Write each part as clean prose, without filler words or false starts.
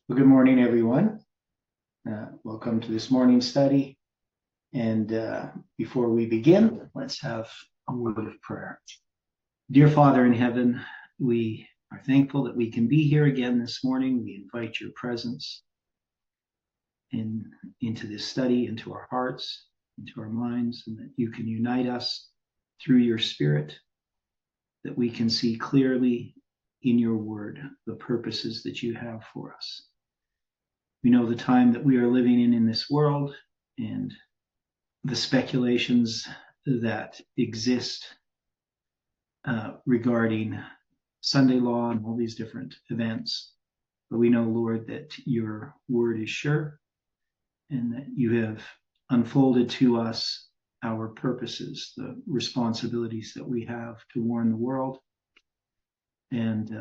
Well, good morning, everyone. Welcome to this morning study. And before we begin, let's have a word of prayer. Dear Father in heaven, we are thankful that we can be here again this morning. We invite your presence into this study, into our hearts, into our minds, and that you can unite us through your Spirit, that we can see clearly in your word the purposes that you have for us. We know the time that we are living in this world and the speculations that exist regarding Sunday law and all these different events. But we know, Lord, that your word is sure and that you have unfolded to us our purposes, the responsibilities that we have to warn the world and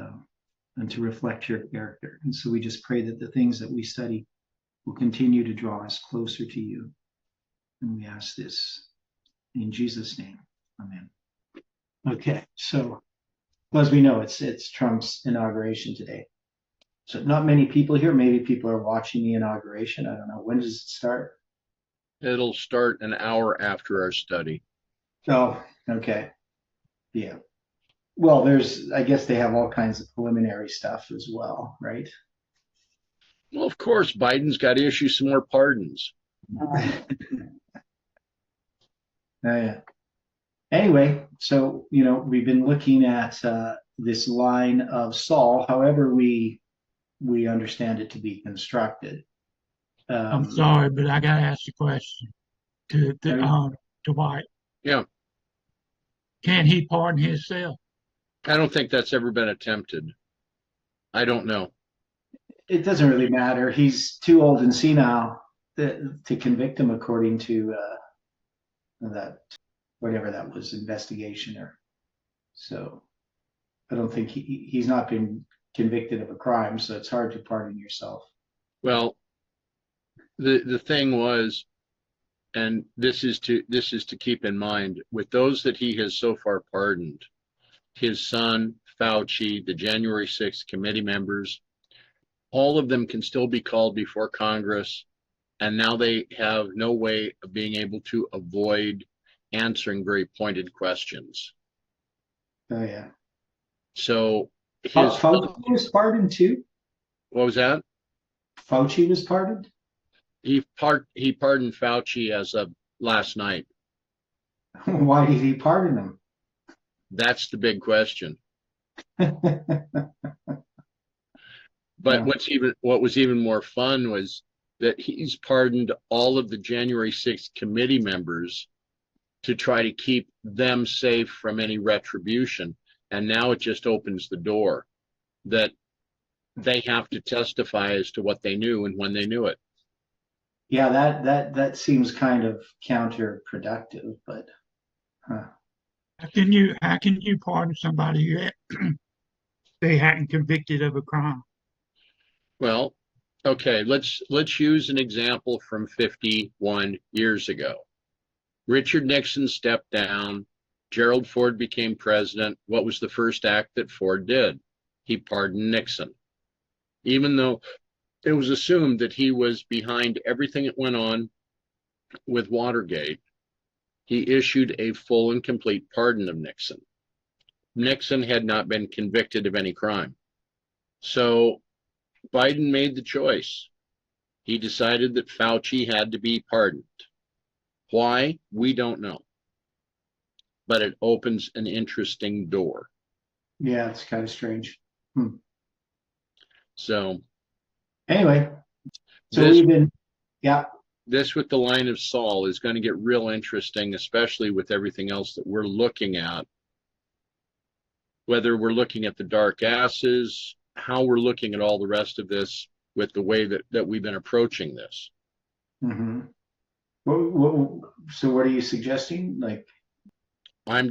to reflect your character. And so we just pray that the things that we study will continue to draw us closer to you. And we ask this in Jesus' name. Amen. Okay, so as we know, it's Trump's inauguration today. So not many people here. Maybe people are watching the inauguration. I don't know. When does it start? It'll start an hour after our study. Oh, okay. Yeah. Well, I guess they have all kinds of preliminary stuff as well, right? Well, of course, Biden's got to issue some more pardons. Yeah. Anyway, so we've been looking at this line of Saul, however we understand it to be constructed. I'm sorry, but I gotta ask you a question to White. Yeah, Can he pardon himself? I don't think that's ever been attempted. I don't know. It doesn't really matter. He's too old and senile to convict him according to that whatever that was investigation or so. I don't think he's not been convicted of a crime, so it's hard to pardon yourself. Well, the thing was, and this is to keep in mind with those that he has so far pardoned, his son, Fauci, the January 6th committee members, all of them can still be called before Congress, and now they have no way of being able to avoid answering very pointed questions. Oh yeah. So Fauci was pardoned too. What was that? Fauci was pardoned. He pardoned Fauci as of last night. Why did he pardon him? That's the big question. But Yeah. what was even more fun was that he's pardoned all of the January 6th committee members to try to keep them safe from any retribution. And now it just opens the door that they have to testify as to what they knew and when they knew it. Yeah, that seems kind of counterproductive, but How can you pardon somebody they hadn't convicted of a crime? Well, okay, let's use an example from 51 years ago. Richard Nixon stepped down. Gerald Ford became president. What was the first act that Ford did? He pardoned Nixon. Even though it was assumed that he was behind everything that went on with Watergate, he issued a full and complete pardon of Nixon. Nixon had not been convicted of any crime. So Biden made the choice. He decided that Fauci had to be pardoned. Why? We don't know. But it opens an interesting door. yeah, it's kind of strange. So Anyway, so this yeah. this with the line of Saul is going to get real interesting, especially with everything else that we're looking at. Whether we're looking at the dark asses, how we're looking at all the rest of this with the way that we've been approaching this. Mm-hmm. So what are you suggesting? I'm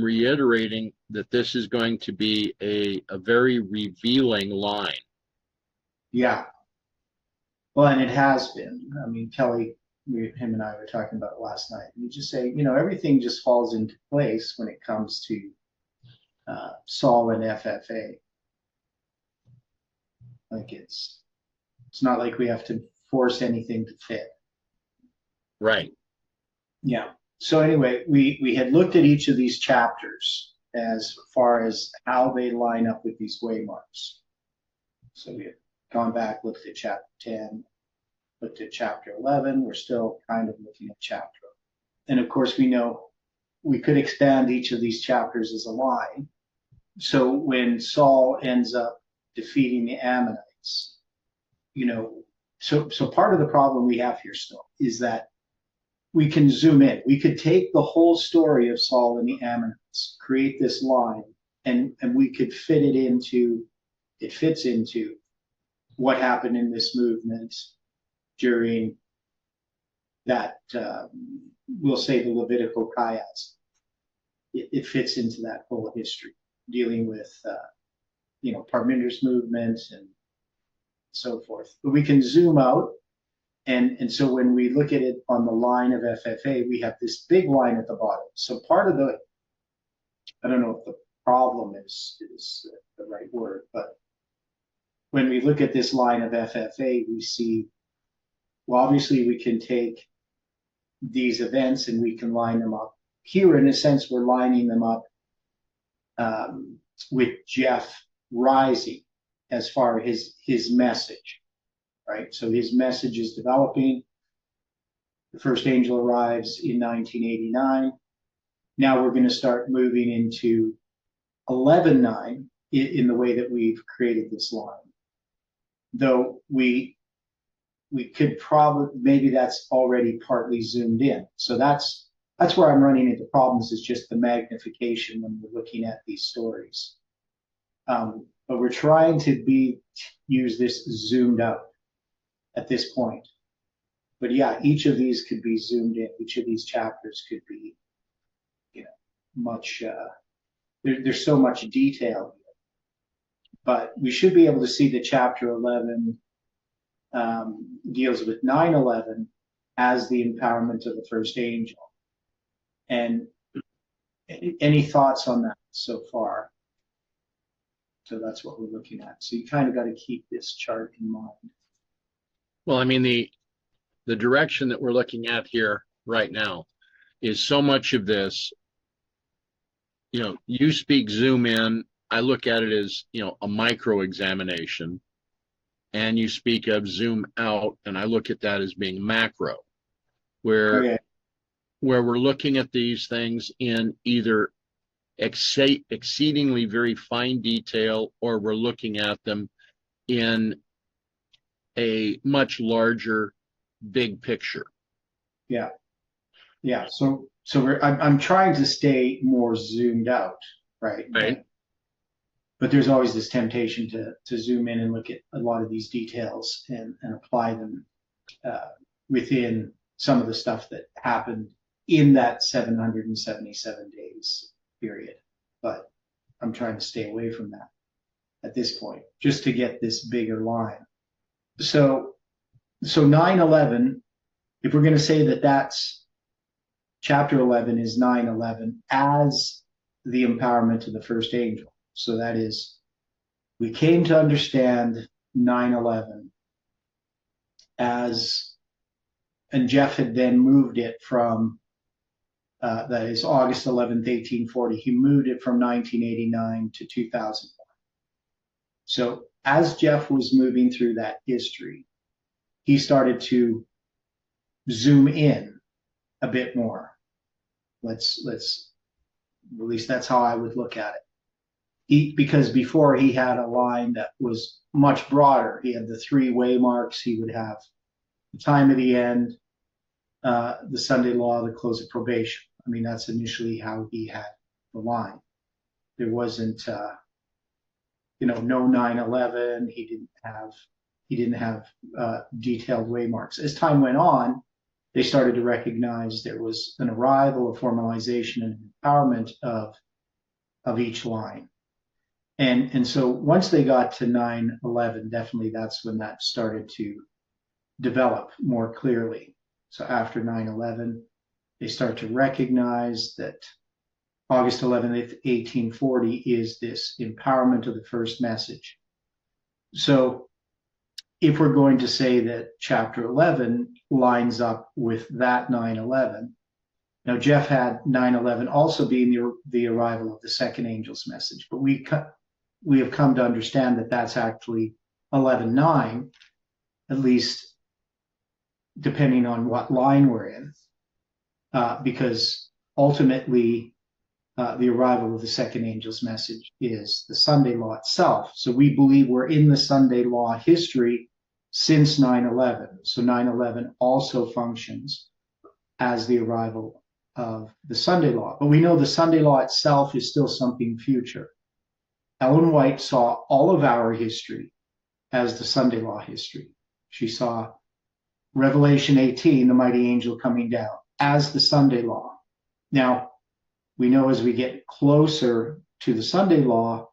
reiterating that this is going to be a very revealing line. Yeah. Well, and it has been. I mean, Kelly, him and I were talking about it last night. We just say, everything just falls into place when it comes to Saul and FFA. Like it's It's not like we have to force anything to fit. Right. Yeah. So anyway, we had looked at each of these chapters as far as how they line up with these waymarks. So we had gone back, looked at chapter 10, looked at chapter 11. We're still kind of looking at chapter. And of course, we know we could expand each of these chapters as a line. So when Saul ends up defeating the Ammonites, so part of the problem we have here still is that we can zoom in. We could take the whole story of Saul and the Ammonites, create this line, and we could fit it into, it fits into what happened in this movement during that, we'll say the Levitical chiasm. It fits into that whole history, dealing with, Parminder's movement and so forth. But we can zoom out. And so when we look at it on the line of FFA, we have this big line at the bottom. So part of the, I don't know if the problem is the right word, but when we look at this line of FFA, we see, well, obviously we can take these events and we can line them up. Here, in a sense, we're lining them up with Jeff rising as far as his message. Right, so his message is developing. The first angel arrives in 1989. Now we're going to start moving into 11:9 in the way that we've created this line. Though we could probably, maybe that's already partly zoomed in. So that's where I'm running into problems, is just the magnification when we're looking at these stories. But we're trying to use this zoomed out at this point. But yeah, each of these could be zoomed in. Each of these chapters could be, much, there's so much detail here. But we should be able to see that chapter 11 deals with 9/11 as the empowerment of the first angel. And any thoughts on that so far? So that's what we're looking at. So you kind of got to keep this chart in mind. Well, I mean, the direction that we're looking at here right now is so much of this, you speak zoom in, I look at it as, a micro examination, and you speak of zoom out, and I look at that as being macro, where we're looking at these things in either exceedingly very fine detail, or we're looking at them in a much larger, big picture. Yeah. So I'm trying to stay more zoomed out, right? Right. But there's always this temptation to zoom in and look at a lot of these details and apply them within some of the stuff that happened in that 777 days period. But I'm trying to stay away from that at this point, just to get this bigger line. So 9/11, if we're going to say that that's chapter 11 is 9/11 as the empowerment of the first angel. So that is, we came to understand 9/11 as, and Jeff had then moved it from, that is August 11th, 1840. He moved it from 1989 to 2001. So as Jeff was moving through that history, he started to zoom in a bit more. Let's at least that's how I would look at it. Because before he had a line that was much broader. He had the 3 waymarks. He would have the time of the end, the Sunday law, the close of probation. I mean, that's initially how he had the line. There wasn't, no 9/11. He didn't have detailed waymarks. As time went on, they started to recognize there was an arrival, a formalization, and empowerment of each line. And so once they got to 9/11, definitely that's when that started to develop more clearly. So after 9/11, they start to recognize that August 11th, 1840 is this empowerment of the first message. So if we're going to say that chapter 11 lines up with that 9/11, now Jeff had 9/11 also being the arrival of the second angel's message, but we have come to understand that that's actually 11:9, at least depending on what line we're in, because ultimately the arrival of the second angel's message is the Sunday law itself. So we believe we're in the Sunday law history since 9/11. So 9/11 also functions as the arrival of the Sunday law. But we know the Sunday law itself is still something future. Ellen White saw all of our history as the Sunday law history. She saw Revelation 18, the mighty angel coming down, as the Sunday law. Now, we know as we get closer to the Sunday law,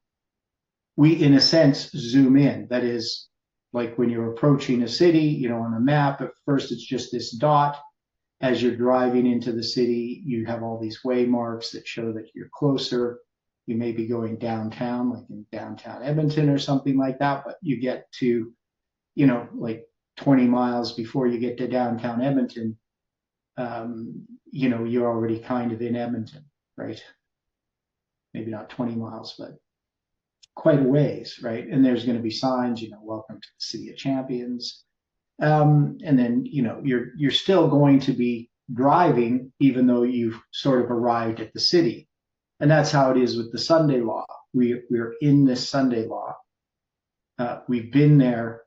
we, in a sense, zoom in. That is, like when you're approaching a city, on a map, at first it's just this dot. As you're driving into the city, you have all these way marks that show that you're closer. You may be going downtown, like in downtown Edmonton or something like that, but you get to, like 20 miles before you get to downtown Edmonton, you're already kind of in Edmonton, right? Maybe not 20 miles, but quite a ways, right? And there's going to be signs, welcome to the City of Champions. And then, you're still going to be driving, even though you've sort of arrived at the city. And that's how it is with the Sunday law. We're in this Sunday law. We've been there,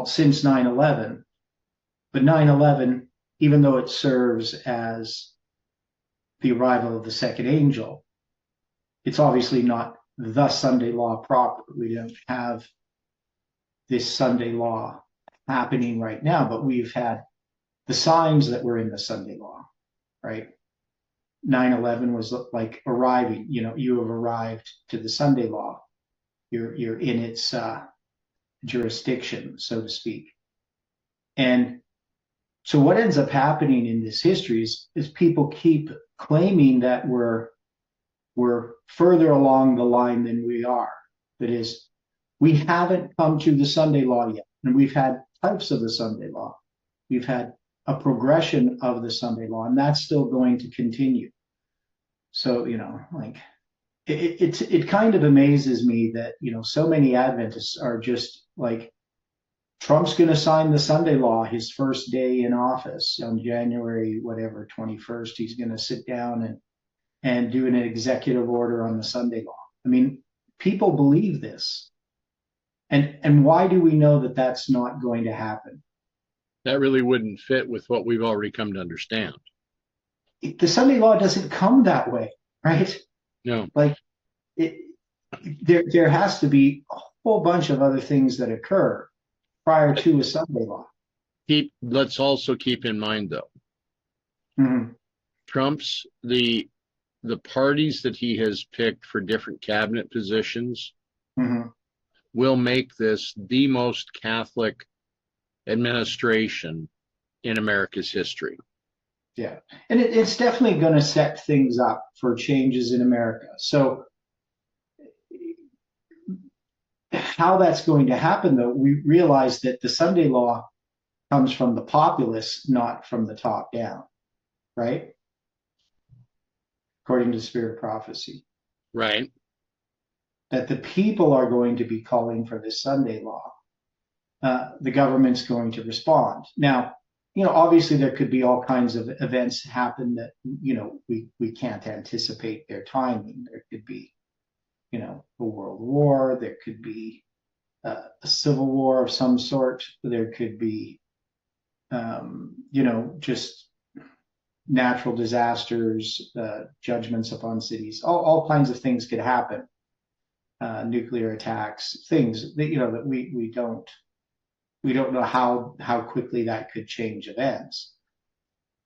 since 9/11. But 9/11, even though it serves as the arrival of the second angel, it's obviously not the Sunday law proper. We don't have this Sunday law happening right now, but we've had the signs that were in the Sunday law, right? 9/11 was like arriving. You have arrived to the Sunday law. You're in its jurisdiction, so to speak. And so what ends up happening in this history is people keep claiming that we're further along the line than we are. That is, we haven't come to the Sunday law yet, and we've had types of the Sunday law. We've had a progression of the Sunday law, and that's still going to continue. So, it kind of amazes me that, so many Adventists are just like, Trump's going to sign the Sunday law his first day in office on January, 21st. He's going to sit down and do an executive order on the Sunday law. I mean, people believe this. And why do we know that that's not going to happen? That really wouldn't fit with what we've already come to understand. The Sunday law doesn't come that way, right? No. Like, there has to be a whole bunch of other things that occur prior to a Sunday law. Let's also keep in mind, though, Trump's the parties that he has picked for different cabinet positions will make this the most Catholic administration in America's history. Yeah, and it's definitely going to set things up for changes in America. So how that's going to happen, though, we realize that the Sunday law comes from the populace, not from the top down, right? According to Spirit of Prophecy. Right. That the people are going to be calling for this Sunday law. The government's going to respond. Now, obviously there could be all kinds of events happen that, we can't anticipate their timing. There could be, a world war. There could be a civil war of some sort. There could be, just natural disasters, judgments upon cities. All kinds of things could happen. Nuclear attacks, things that, that we don't know how quickly that could change events.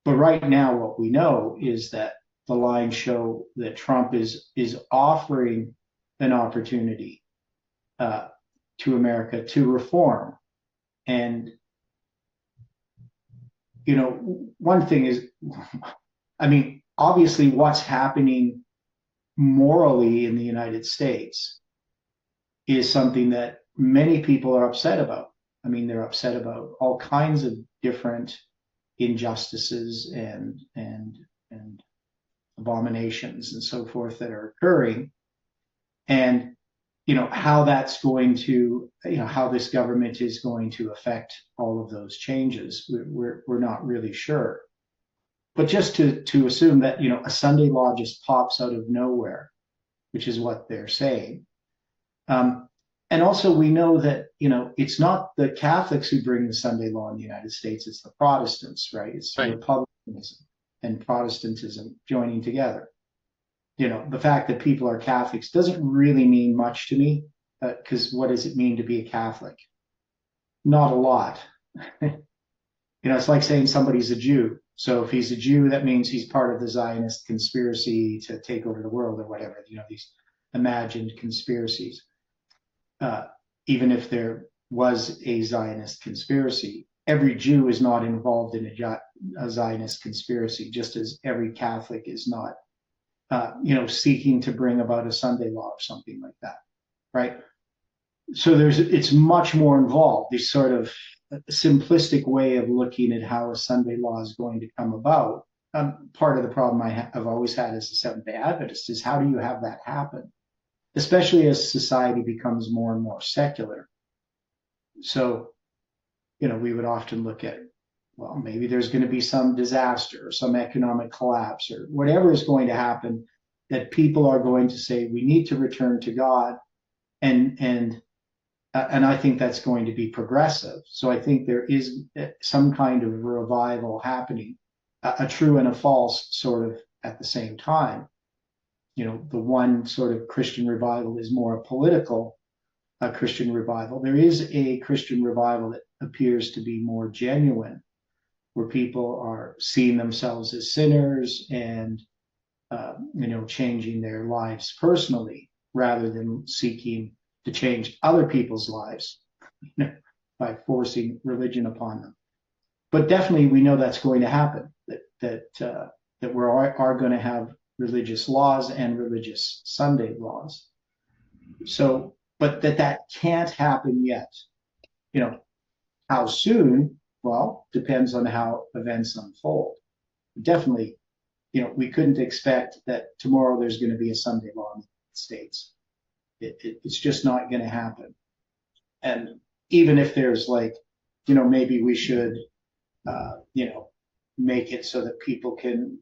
But right now, what we know is that the lines show that Trump is offering an opportunity to America to reform. And, one thing is, obviously what's happening morally in the United States is something that many people are upset about. I mean, they're upset about all kinds of different injustices and abominations and so forth that are occurring. And how that's going to, how this government is going to affect all of those changes, we're not really sure. But just to assume that a Sunday law just pops out of nowhere, which is what they're saying. And also we know that it's not the Catholics who bring the Sunday law in the United States; it's the Protestants, right? It's Right. Republicanism and Protestantism joining together. The fact that people are Catholics doesn't really mean much to me, because what does it mean to be a Catholic? Not a lot. It's like saying somebody's a Jew. So if he's a Jew, that means he's part of the Zionist conspiracy to take over the world or whatever, these imagined conspiracies. Even if there was a Zionist conspiracy, every Jew is not involved in a Zionist conspiracy, just as every Catholic is not, seeking to bring about a Sunday law or something like that, right? So it's much more involved. This sort of simplistic way of looking at how a Sunday law is going to come about. Part of the problem I've always had as a Seventh-day Adventist is, how do you have that happen? Especially as society becomes more and more secular. So, we would often look at, well, maybe there's going to be some disaster or some economic collapse or whatever is going to happen, that people are going to say, we need to return to God. And I think that's going to be progressive. So I think there is some kind of revival happening, a true and a false sort of at the same time. The one sort of Christian revival is more a political Christian revival. There is a Christian revival that appears to be more genuine, where people are seeing themselves as sinners and, changing their lives personally, rather than seeking to change other people's lives by forcing religion upon them. But definitely we know that's going to happen, that we are going to have religious laws and religious Sunday laws. So, but that can't happen yet. How soon? Well, depends on how events unfold. Definitely, we couldn't expect that tomorrow there's going to be a Sunday law in the United States. It's just not going to happen. And even if there's maybe we should, make it so that people can,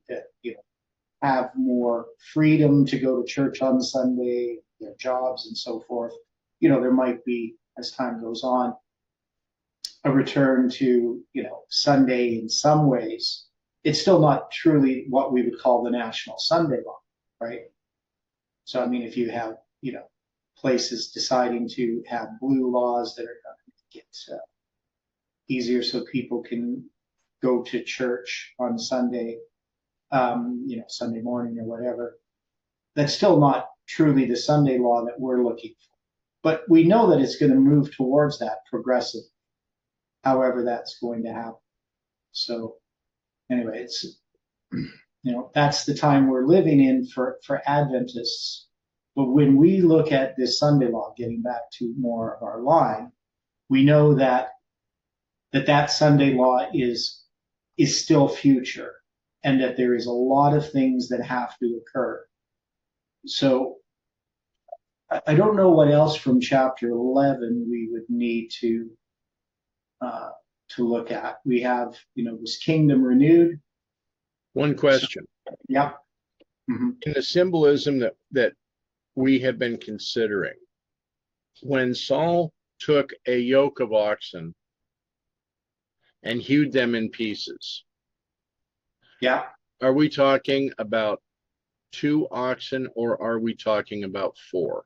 have more freedom to go to church on Sunday, their jobs and so forth. There might be, as time goes on, a return to, Sunday in some ways. It's still not truly what we would call the national Sunday law, right? So, I mean, if you have, places deciding to have blue laws that are going to make it easier so people can go to church on Sunday, Sunday morning or whatever, that's still not truly the Sunday law that we're looking for. But we know that it's going to move towards that progressive, however that's going to happen. So anyway, it's, that's the time we're living in for Adventists. But when we look at this Sunday law, getting back to more of our line, we know that Sunday law is still future, and that there is a lot of things that have to occur. So I don't know what else from chapter 11 we would need to look at. We have, this kingdom renewed. One question. Yep. Mm-hmm. In the symbolism that we have been considering, when Saul took a yoke of oxen and hewed them in pieces, Yeah. are we talking about 2 oxen or are we talking about 4?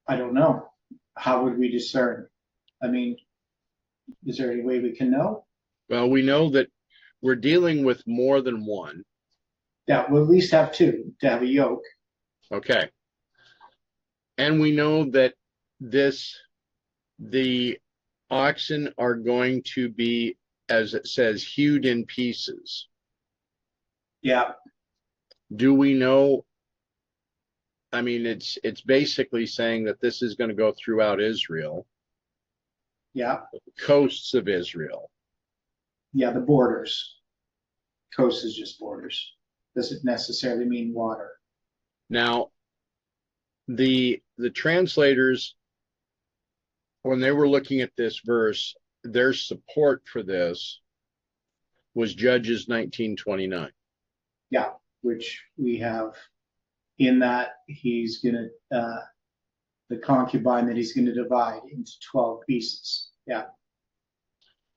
I don't know. How would we discern? I mean, is there any way we can know? Well, we know that we're dealing with more than one. Yeah, we'll at least have 2 to have a yoke. Okay. And we know that the oxen are going to be, as it says, hewed in pieces. Yeah. Do we know? I mean, it's basically saying that this is going to go throughout Israel. Yeah. coasts of Israel. Yeah. The borders. Coast is just borders. Doesn't necessarily mean water. Now, the translators, when they were looking at this verse, their support for this was Judges 19:29. Yeah. Which we have in that he's going to, the concubine that he's going to divide into 12 pieces. Yeah.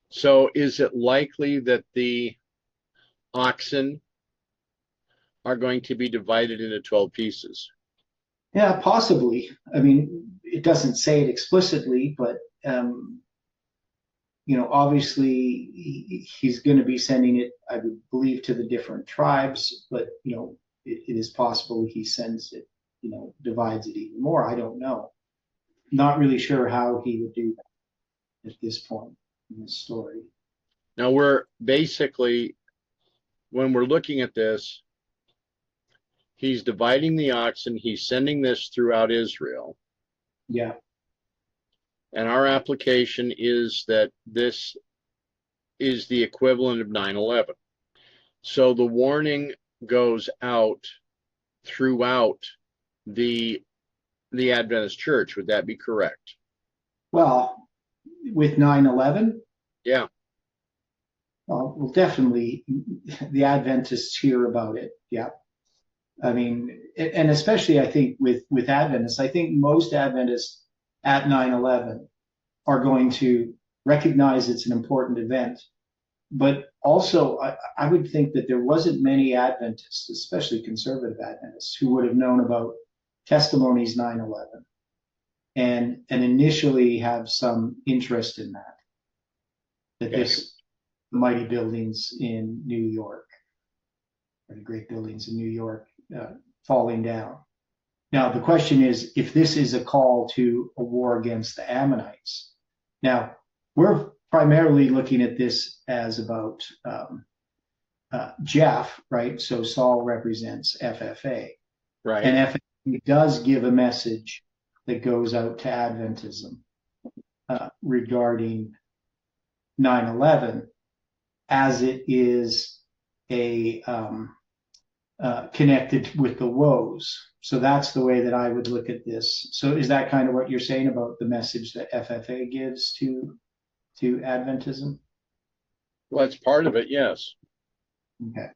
So is it likely that the oxen are going to be divided into 12 pieces? Yeah, possibly. I mean, it doesn't say it explicitly, but obviously he's going to be sending it, I would believe, to the different tribes, but it is possible he sends it, divides it even more. I don't know. Not really sure how he would do that at this point in the story. Now we're basically, when we're looking at this, he's dividing the oxen, he's sending this throughout Israel. Yeah. And our application is that this is the equivalent of 9/11. So the warning goes out throughout the Adventist church. Would that be correct? Well, with 9/11? Yeah. Well, definitely the Adventists hear about it. Yeah. I mean, and especially I think with Adventists, I think most Adventists at 9/11 are going to recognize it's an important event. But also, I would think that there wasn't many Adventists, especially conservative Adventists, who would have known about Testimonies 9/11 and initially have some interest in that. That this mighty buildings in New York, or the great buildings in New York, falling down. Now, the question is, if this is a call to a war against the Ammonites. Now, we're primarily looking at this as about Jeff, right? So Saul represents FFA. Right. And FFA does give a message that goes out to Adventism regarding 9/11, as it is connected with the woes. So that's the way that I would look at this. So is that kind of what you're saying about the message that FFA gives to Adventism? Well, that's part of it, yes. Okay.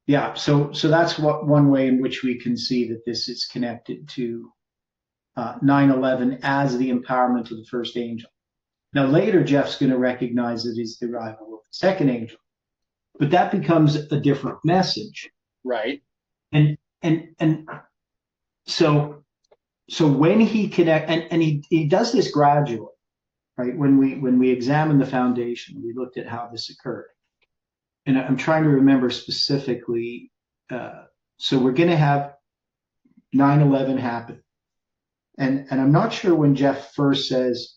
Yeah, so that's one way in which we can see that this is connected to 9/11 as the empowerment of the first angel. Now later, Jeff's going to recognize it is the arrival of the second angel, but that becomes a different message. Right. And so when he and he does this gradually, right? When we examine the foundation, we looked at how this occurred, and I'm trying to remember specifically. So we're going to have 9/11 happen, and I'm not sure when Jeff first says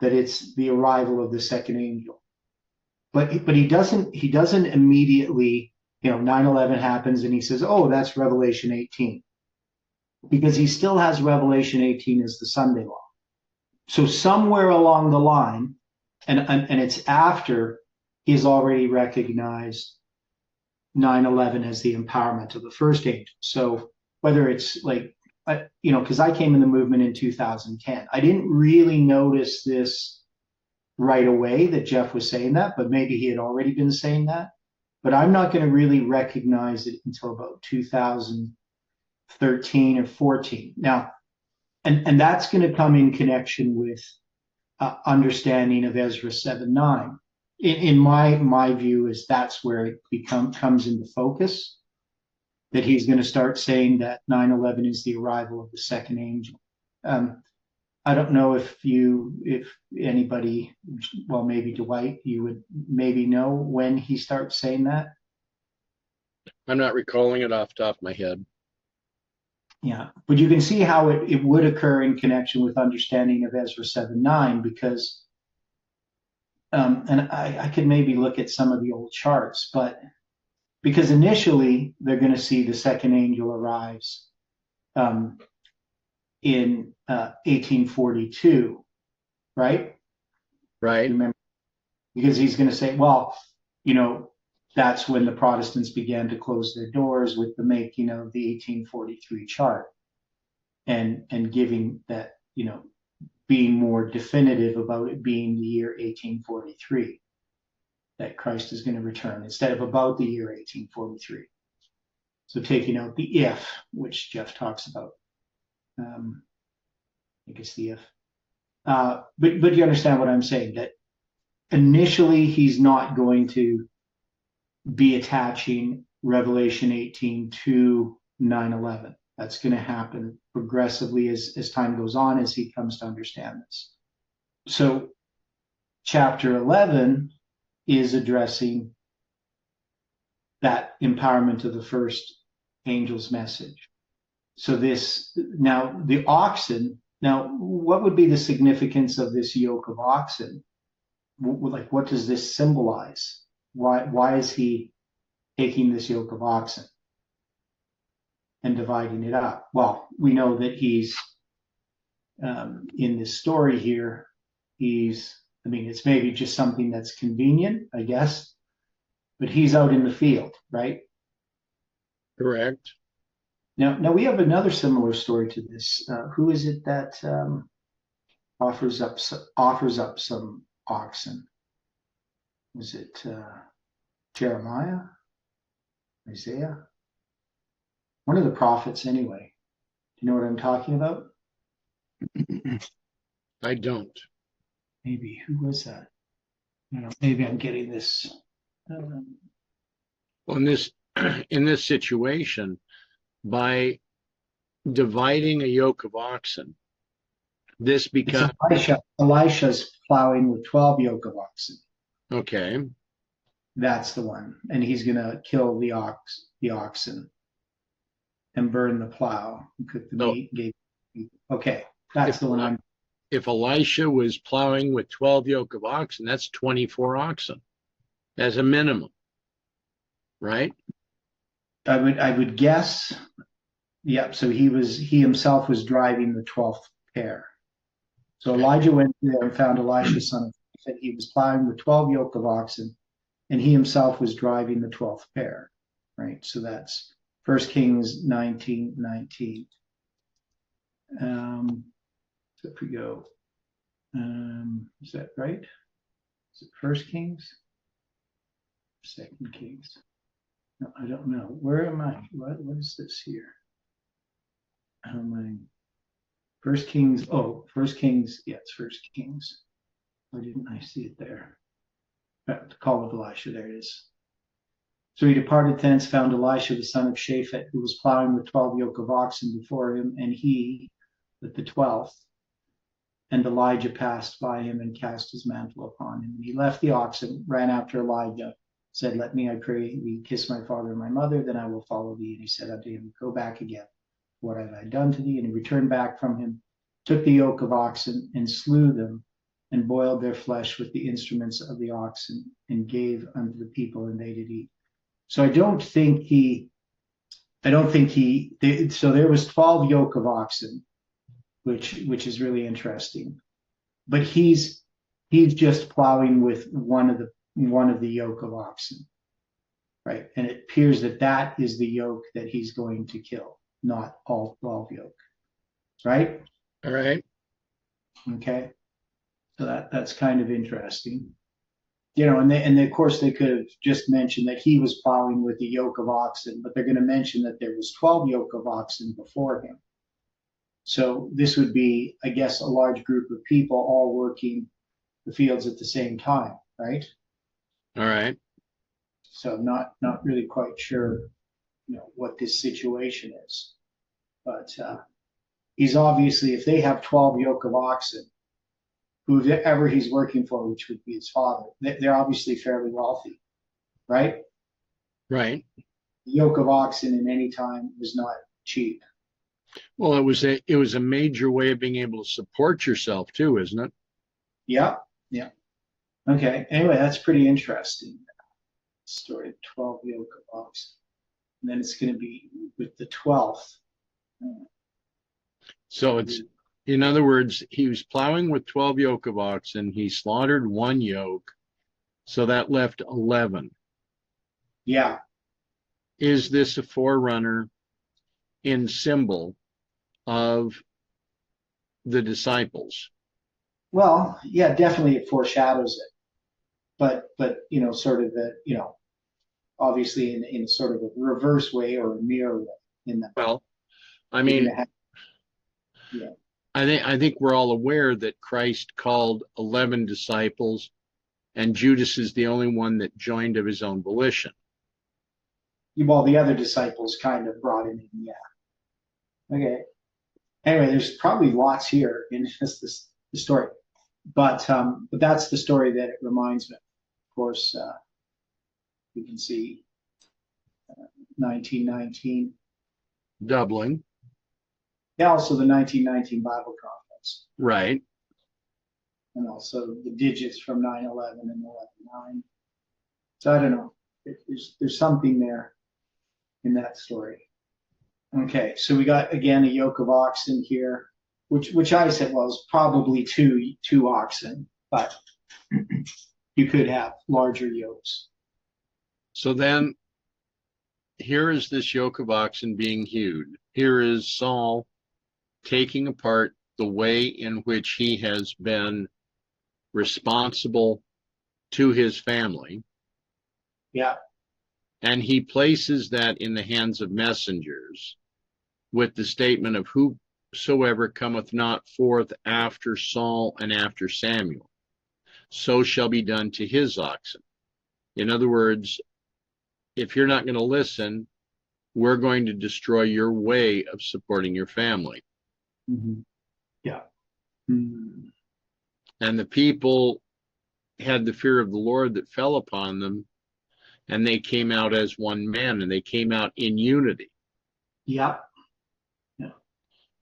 that it's the arrival of the second angel, but he doesn't immediately. 9/11 happens and he says, oh, that's Revelation 18. Because he still has Revelation 18 as the Sunday law. So somewhere along the line, and it's after he's already recognized 9/11 as the empowerment of the first angel. So whether it's like, because I came in the movement in 2010, I didn't really notice this right away that Jeff was saying that, but maybe he had already been saying that. But I'm not going to really recognize it until about 2013 or 14. Now, and that's going to come in connection with understanding of Ezra 7:9. In my view, is that's where it comes into focus, that he's going to start saying that 9/11 is the arrival of the second angel. I don't know if anybody, well, maybe Dwight, you would maybe know when he starts saying that. I'm not recalling it off the top of my head. Yeah, but you can see how it would occur in connection with understanding of Ezra 7:9, because, and I could maybe look at some of the old charts, but because initially they're going to see the second angel arrives in 1842, right? Right. Remember, because he's going to say, well, you know, that's when the Protestants began to close their doors with the making of the 1843 chart and giving that, you know, being more definitive about it being the year 1843, that Christ is going to return instead of about the year 1843. So taking out the if, which Jeff talks about. I guess the if. But you understand what I'm saying, that initially he's not going to be attaching Revelation 18 to 9/11. That's going to happen progressively as time goes on, as he comes to understand this. So chapter 11 is addressing that empowerment of the first angel's message. So this, now the oxen, now what would be the significance of this yoke of oxen? Like, what does this symbolize? Why is he taking this yoke of oxen and dividing it up? Well, we know that he's in this story here, I mean, it's maybe just something that's convenient, I guess, but he's out in the field, right? Correct. Now we have another similar story to this. Who is it that offers up some oxen? Was it Jeremiah? Isaiah? One of the prophets, anyway. Do you know what I'm talking about? I don't. Maybe. Who was that? I don't know. Maybe I'm getting this. Well, in this situation, by dividing a yoke of oxen, this becomes Elisha's plowing with 12 yoke of oxen. okay. That's the one, and he's gonna kill the oxen, and burn the plow, and cook the meat. Okay, that's the one. If Elisha was plowing with 12 yoke of oxen, that's 24 oxen as a minimum, right? I would guess. Yep. So he himself was driving the 12th pair. So Elijah went there and found Elisha, son of Shaphat. He was plowing with 12 yoke of oxen, and he himself was driving the 12th pair. Right. So that's 1 Kings 19:19. So if we go, is that right? Is it 1 Kings? 2 Kings? No, I don't know. Where am I? What is this here? How am I? 1 Kings. Oh, 1 Kings. Yeah, it's 1 Kings. Why didn't I see it there? The call of Elisha. There it is. So he departed thence, found Elisha, the son of Shaphat, who was plowing with 12 yoke of oxen before him, and he with the 12th. And Elijah passed by him and cast his mantle upon him. And he left the oxen, ran after Elijah, said, let me, I pray thee, kiss my father and my mother, then I will follow thee. And he said unto him, go back again. What have I done to thee? And he returned back from him, took the yoke of oxen, and slew them, and boiled their flesh with the instruments of the oxen, and gave unto the people, and they did eat. So I don't think so there was 12 yoke of oxen, which is really interesting. But he's just plowing with one of the yoke of oxen, right? And it appears that is the yoke that he's going to kill, not all 12 yoke, right? All right. Okay. So that's kind of interesting. You know, and of course they could have just mentioned that he was plowing with the yoke of oxen, but they're going to mention that there was 12 yoke of oxen before him. So this would be, I guess, a large group of people all working the fields at the same time, right? All right. So not really quite sure, you know, what this situation is, but he's obviously, if they have 12 yoke of oxen, whoever he's working for, which would be his father, they're obviously fairly wealthy, right? Right. The yoke of oxen in any time was not cheap. Well, it was a major way of being able to support yourself too, isn't it? Yeah. Yeah. Okay. Anyway, that's pretty interesting. Story of 12 yoke of oxen. And then it's going to be with the 12th. So In other words, he was plowing with 12 yoke of oxen. He slaughtered one yoke, so that left 11. Yeah. Is this a forerunner in symbol of the disciples? Well, yeah, definitely it foreshadows it. But sort of obviously in sort of a reverse way or a mirror way in that. Well, I mean, yeah. I think we're all aware that Christ called 11 disciples, and Judas is the only one that joined of his own volition. Well, the other disciples kind of brought him in, yeah. Okay. Anyway, there's probably lots here in just the story, but that's the story that it reminds me. Of course, you can see 1919. Doubling. Yeah, also the 1919 Bible Conference. Right. And also the digits from 9/11 and 11/9. So I don't know. There's something there in that story. Okay, so we got again a yoke of oxen here, which I said was probably two oxen, but you could have larger yokes. So then here is this yoke of oxen being hewed. Here is Saul taking apart the way in which he has been responsible to his family. Yeah. And he places that in the hands of messengers with the statement of whosoever cometh not forth after Saul and after Samuel, so shall be done to his oxen. In other words, if you're not going to listen, we're going to destroy your way of supporting your family. Mm-hmm. Yeah. Mm-hmm. And the people had the fear of the Lord that fell upon them, and they came out as one man, and they came out in unity. Yeah. Yeah.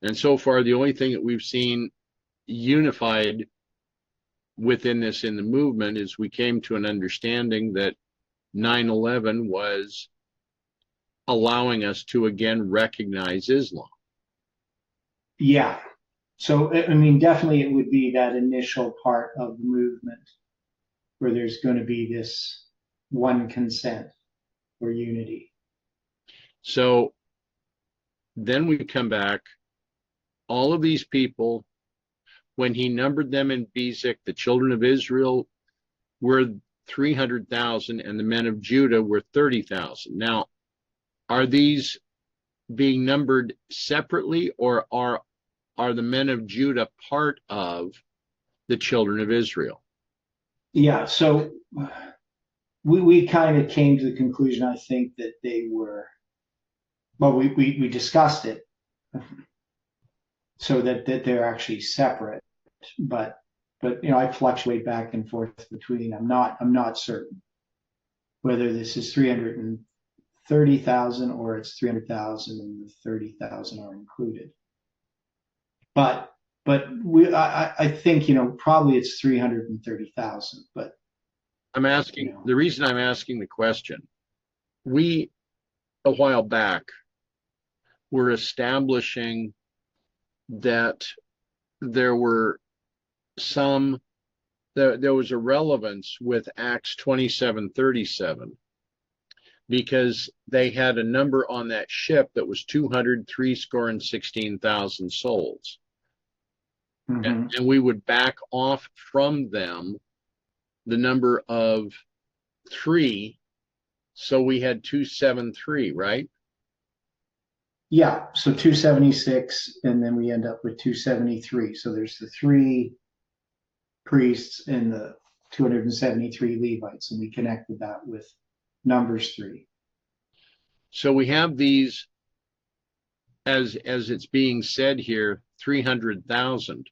And so far, the only thing that we've seen unified within this in the movement is we came to an understanding that 9/11 was allowing us to again recognize Islam. Yeah. So, I mean, definitely it would be that initial part of the movement where there's going to be this one consent or unity. So then we come back, all of these people, when he numbered them in Bezek, the children of Israel were 300,000 and the men of Judah were 30,000. Now, are these being numbered separately, or are the men of Judah part of the children of Israel? Yeah, so we kind of came to the conclusion, I think, that they were, well, we discussed it, so that they're actually separate, but I fluctuate back and forth between. I'm not certain whether this is 330,000 or it's 300,000 and the 30,000 are included. But I think probably it's 330,000. But I'm asking, the reason I'm asking the question, we a while back were establishing that there was a relevance with Acts 27:37, because they had a number on that ship that was 216,000 souls. mm-hmm. And we would back off from them the number of 3, so we had 273, right? Yeah, so 276, and then we end up with 273. So there's the 3 priests and the 273 Levites, and we connected that with Numbers 3. So we have these, as it's being said here, 300,000.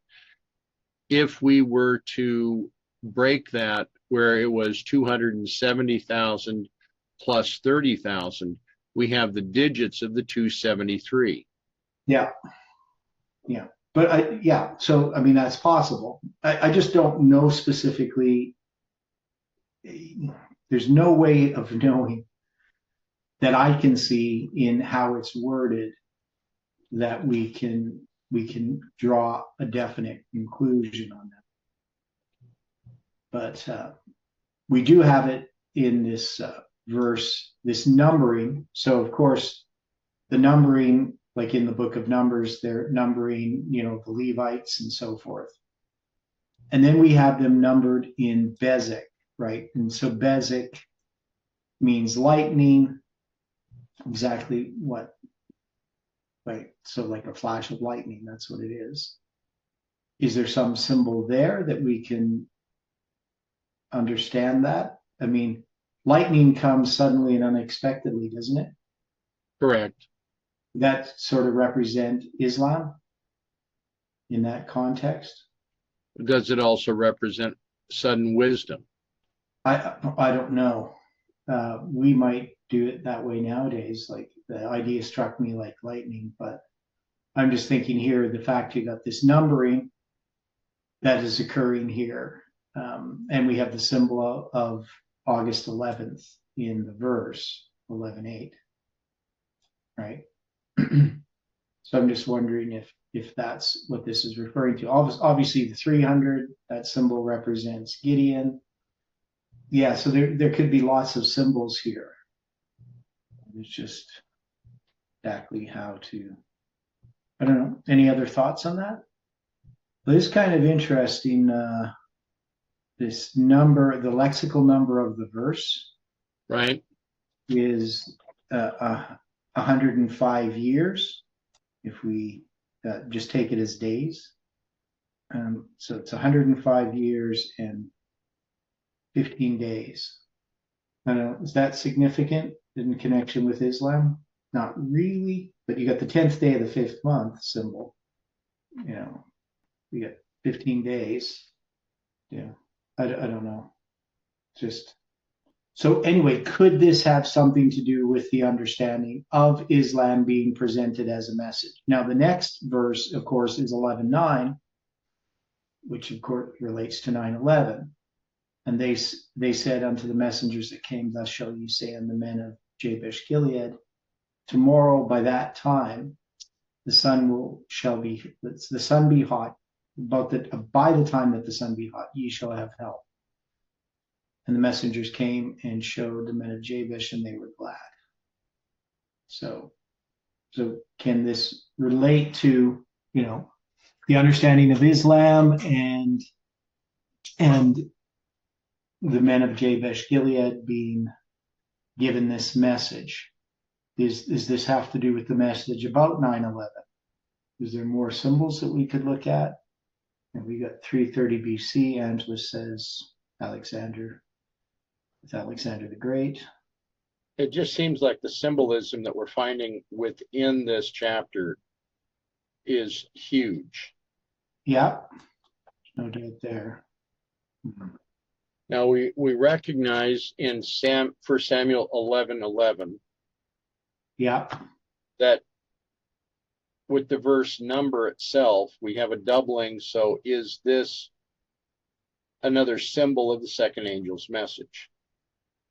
If we were to break that where it was 270,000 plus 30,000, we have the digits of the 273. Yeah. But so I mean, that's possible. I just don't know specifically. There's no way of knowing that I can see in how it's worded that we can we can draw a definite conclusion on that. But we do have it in this verse, this numbering. So, of course, the numbering, like in the book of Numbers, they're numbering, the Levites and so forth. And then we have them numbered in Bezek, right? And so Bezek means lightning, exactly what, right? So like a flash of lightning, that's what it is. Is there some symbol there that we can understand that? I mean, lightning comes suddenly and unexpectedly, doesn't it? Correct. That sort of represent Islam in that context. Does it also represent sudden wisdom? I don't know. We might do it that way nowadays. Like the idea struck me like lightning, but I'm just thinking here, the fact you got this numbering that is occurring here. And we have the symbol of August 11th in the verse 11:8, right? So I'm just wondering if that's what this is referring to. Obviously, the 300, that symbol represents Gideon. Yeah, so there could be lots of symbols here. It's just exactly how to. I don't know. Any other thoughts on that? But it's kind of interesting. This number, the lexical number of the verse, right, is 105 years. If we just take it as days, so it's 105 years and 15 days. I don't know, is that significant in connection with Islam? Not really, but you got the 10th day of the 5th month symbol. You got 15 days. Yeah, I don't know. Just so anyway, could this have something to do with the understanding of Islam being presented as a message? Now, the next verse, of course, is 11:9, which of course relates to 9/11. And they said unto the messengers that came, thus shall you say unto the men of Jabesh Gilead, tomorrow by that time the sun be hot, by the time that the sun be hot, ye shall have help. And the messengers came and showed the men of Jabesh, and they were glad. So can this relate to, the understanding of Islam and the men of Jabesh Gilead being given this message? Does this have to do with the message about 9/11? Is there more symbols that we could look at? And we got 330 BC. Angela says Alexander the Great. It just seems like the symbolism that we're finding within this chapter is huge. Yeah, no doubt there. Now we recognize in 1 Samuel 11:11, yeah, that with the verse number itself, we have a doubling. So is this another symbol of the second angel's message?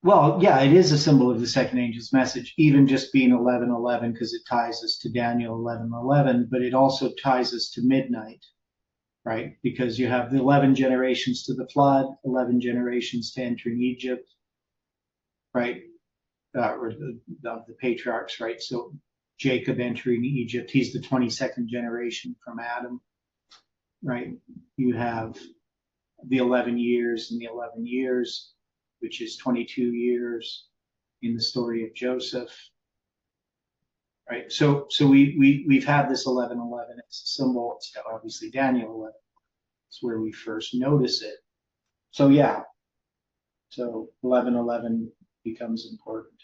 Well, yeah, it is a symbol of the second angel's message, even just being 11:11, because it ties us to Daniel 11:11, but it also ties us to midnight, right? Because you have the 11 generations to the flood, 11 generations to entering Egypt, right? Or the patriarchs, right? So Jacob entering Egypt, he's the 22nd generation from Adam, right? You have the 11 years and the 11 years, which is 22 years in the story of Joseph, right? So we've had this 11:11 as a symbol. It's obviously Daniel 11. It's where we first notice it. So yeah, so 11:11 becomes important.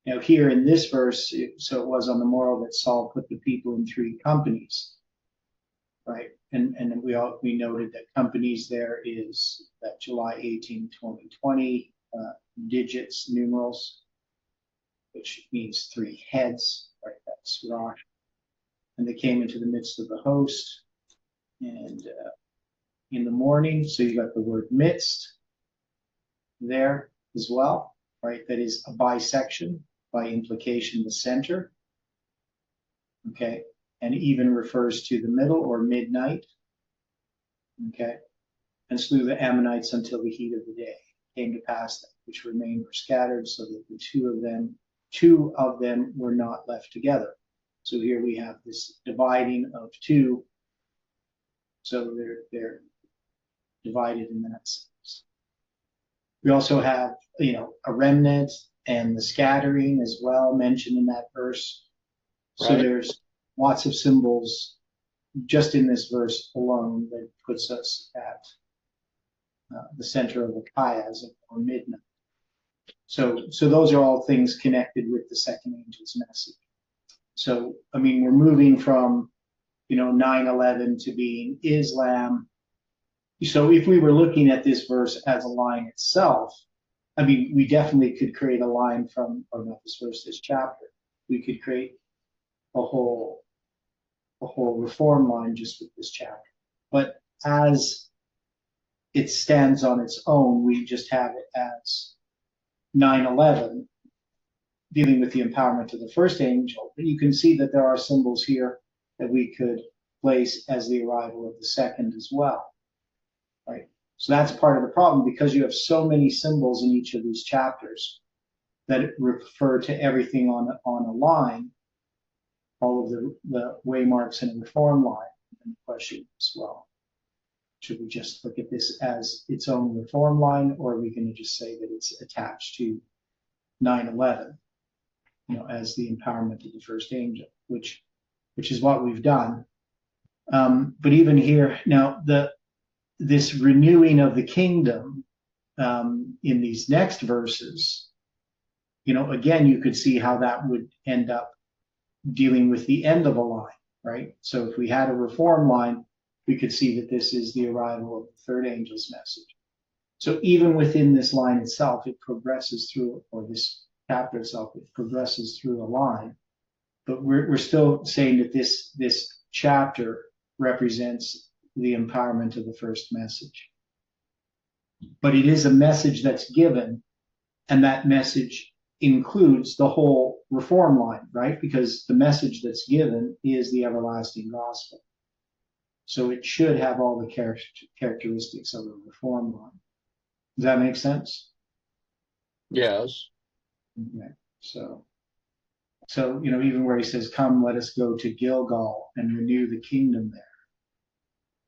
Now here in this verse, so it was on the morrow that Saul put the people in 3 companies, right? And we noted that companies there is that July 18, 2020, digits, numerals, which means 3 heads, right? That's Rosh. And they came into the midst of the host, and in the morning, so you got the word midst there as well, right? That is a bisection, by implication, the center. Okay, and even refers to the middle or midnight. Okay. And slew the Ammonites until the heat of the day. It came to pass that which remained were scattered, so that the two of them were not left together. So here we have this dividing of two. So they're divided in that sense. We also have, a remnant and the scattering as well mentioned in that verse. So Right. there's lots of symbols just in this verse alone that puts us at the center of the chiasm or midnight. So those are all things connected with the second angel's message. So, I mean, we're moving from, 9/11 to being Islam. So if we were looking at this verse as a line itself, I mean, we definitely could create a line from, or not this verse, this chapter. We could create a whole reform line just with this chapter. But as it stands on its own, we just have it as 9/11, dealing with the empowerment of the first angel. But you can see that there are symbols here that we could place as the arrival of the second as well, right? So that's part of the problem, because you have so many symbols in each of these chapters that refer to everything on a line, all of the waymarks in a reform line. And the question as well, should we just look at this as its own reform line, or are we going to just say that it's attached to 9/11, as the empowerment of the first angel, which is what we've done. But even here now, this renewing of the kingdom in these next verses, again, you could see how that would end up dealing with the end of a line, right? So if we had a reform line, we could see that this is the arrival of the third angel's message. So even within this line itself, it progresses through, or this chapter itself, it progresses through a line. But we're still saying that this chapter represents the empowerment of the first message. But it is a message that's given, and that message includes the whole reform line, right? Because the message that's given is the everlasting gospel. So it should have all the characteristics of a reform line. Does that make sense? Yes. Okay. So even where he says, "Come, let us go to Gilgal and renew the kingdom there,"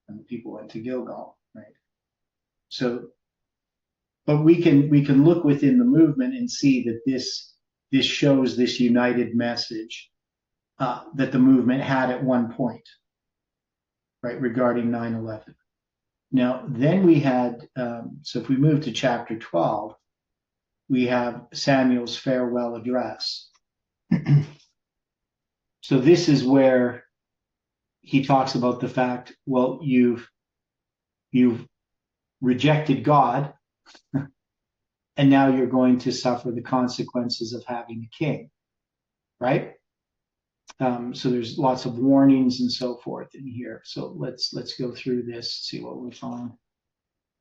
and the people went to Gilgal, right? So, but we can look within the movement and see that this shows this united message that the movement had at one point, right, regarding 9/11. Now, then we had, so if we move to chapter 12, we have Samuel's farewell address. So this is where he talks about the fact, well, you've rejected God, and now you're going to suffer the consequences of having a king, right? So there's lots of warnings and so forth in here. So let's go through this, see what we find.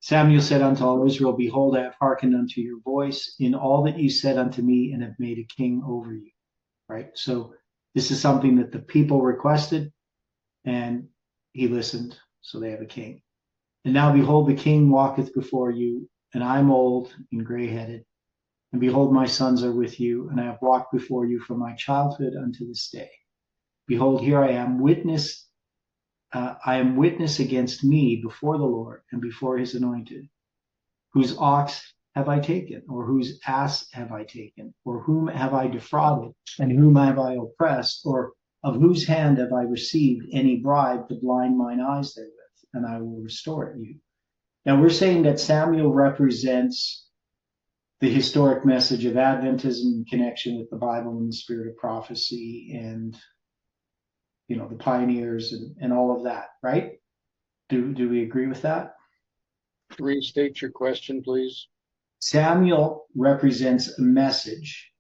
Samuel said unto all Israel, "Behold, I have hearkened unto your voice in all that you said unto me, and have made a king over you." Right? So this is something that the people requested, and he listened, so they have a king. "And now behold, the king walketh before you, and I'm old and gray-headed. And behold, my sons are with you, and I have walked before you from my childhood unto this day. Behold, here I am witness against me before the Lord and before his anointed. Whose ox have I taken, or whose ass have I taken, or whom have I defrauded, and whom have I oppressed, or of whose hand have I received any bribe to blind mine eyes therewith, and I will restore it you." Now we're saying that Samuel represents the historic message of Adventism in connection with the Bible and the spirit of prophecy, and the pioneers and all of that, right? Do we agree with that? Restate your question, please. Samuel represents a message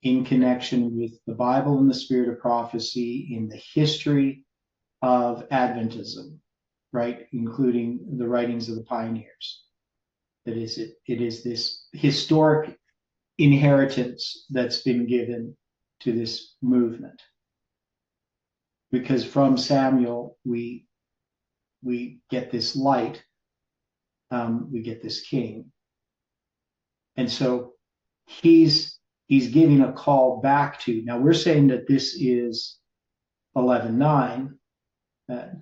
in connection with the Bible and the spirit of prophecy in the history of Adventism, right? Including the writings of the pioneers. It is this historic inheritance that's been given to this movement. because from Samuel we get this light, we get this king, and so he's giving a call back to. Now we're saying that this is 11:9,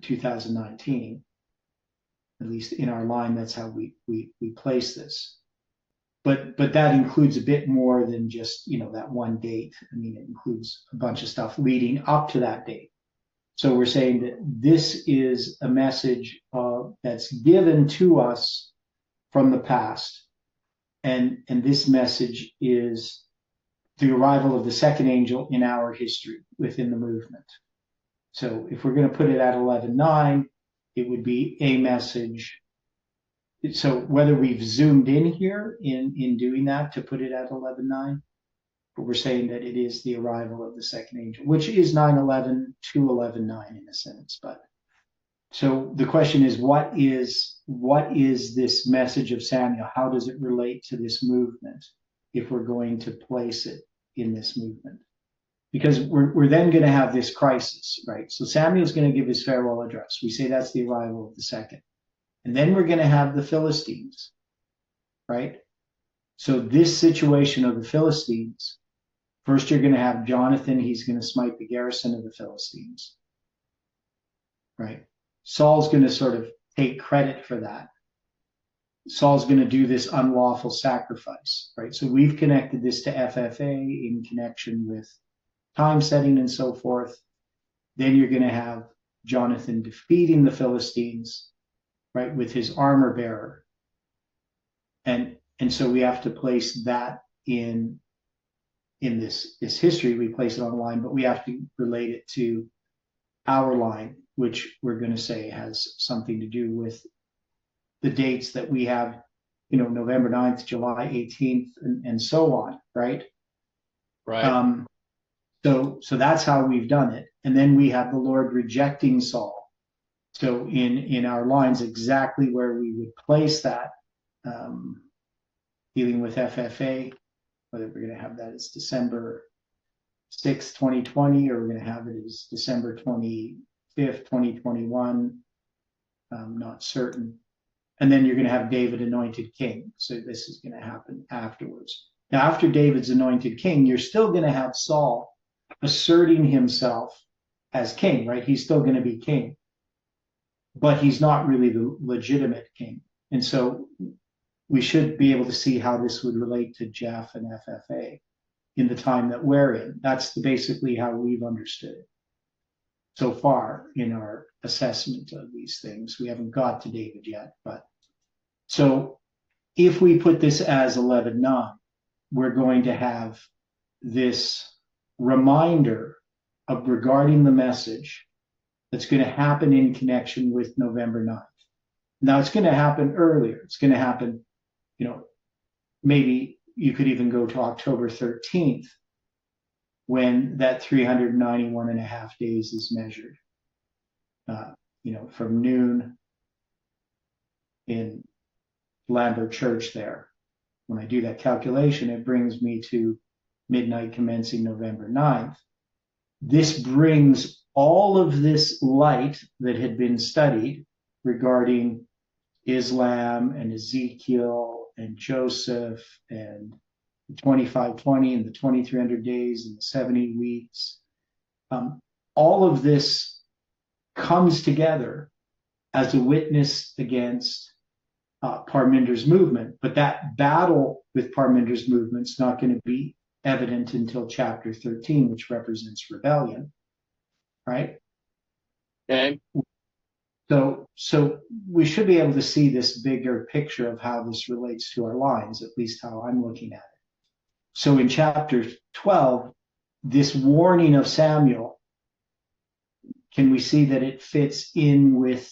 2019. At least in our line, that's how we place this. But that includes a bit more than just that one date. I mean, it includes a bunch of stuff leading up to that date. So we're saying that this is a message that's given to us from the past, and this message is the arrival of the second angel in our history within the movement. So if we're going to put it at 11:9, it would be a message. So whether we've zoomed in here in doing that to put it at 11:9, but we're saying that it is the arrival of the second angel, which is 9:11 to 11:9 in a sense. But so the question is, what is this message of Samuel? How does it relate to this movement if we're going to place it in this movement? Because we're then going to have this crisis, right? So Samuel's going to give his farewell address. We say that's the arrival of the second. And then we're going to have the Philistines, right? So this situation of the Philistines, first you're going to have Jonathan. He's going to smite the garrison of the Philistines, right? Saul's going to sort of take credit for that. Saul's going to do this unlawful sacrifice, right? So we've connected this to FFA in connection with time setting and so forth. Then you're going to have Jonathan defeating the Philistines, right, with his armor bearer. And so we have to place that in this history. We place it on the line, but we have to relate it to our line, which we're going to say has something to do with the dates that we have, November 9th, July 18th, and so on, right? Right. So that's how we've done it. And then we have the Lord rejecting Saul. So in our lines, exactly where we would place that, dealing with FFA, whether we're going to have that as December 6th, 2020, or we're going to have it as December 25th, 2021, not certain. And then you're going to have David anointed king. So this is going to happen afterwards. Now, after David's anointed king, you're still going to have Saul asserting himself as king, right? He's still going to be king, but he's not really the legitimate king. And so we should be able to see how this would relate to Jeff and FFA in the time that we're in. That's basically how we've understood it so far in our assessment of these things. We haven't got to David yet, but so if we put this as 11:9, we're going to have this reminder of regarding the message that's going to happen in connection with November 9th. Now it's going to happen earlier. It's going to happen, maybe you could even go to October 13th when that 391 and a half days is measured, from noon in Lambert Church there. When I do that calculation, it brings me to midnight commencing November 9th. This brings all of this light that had been studied regarding Islam and Ezekiel and Joseph and the 2520 and the 2300 days and the 70 weeks. All of this comes together as a witness against Parminder's movement, but that battle with Parminder's movement is not going to be evident until chapter 13, which represents rebellion, right? Okay. So we should be able to see this bigger picture of how this relates to our lines, at least how I'm looking at it. So in chapter 12, this warning of Samuel, can we see that it fits in with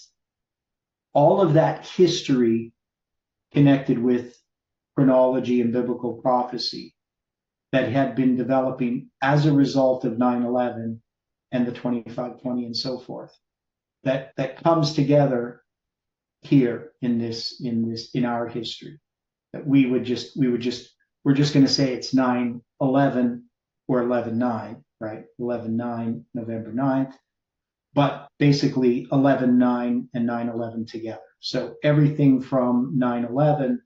all of that history connected with chronology and biblical prophecy that had been developing as a result of 9/11 and the 2520 and so forth? That comes together here in our history. That we're just going to say it's 9/11 or 11/9, right? 11/9, November 9th, but basically 11:9 and 9/11 together. So everything from 9/11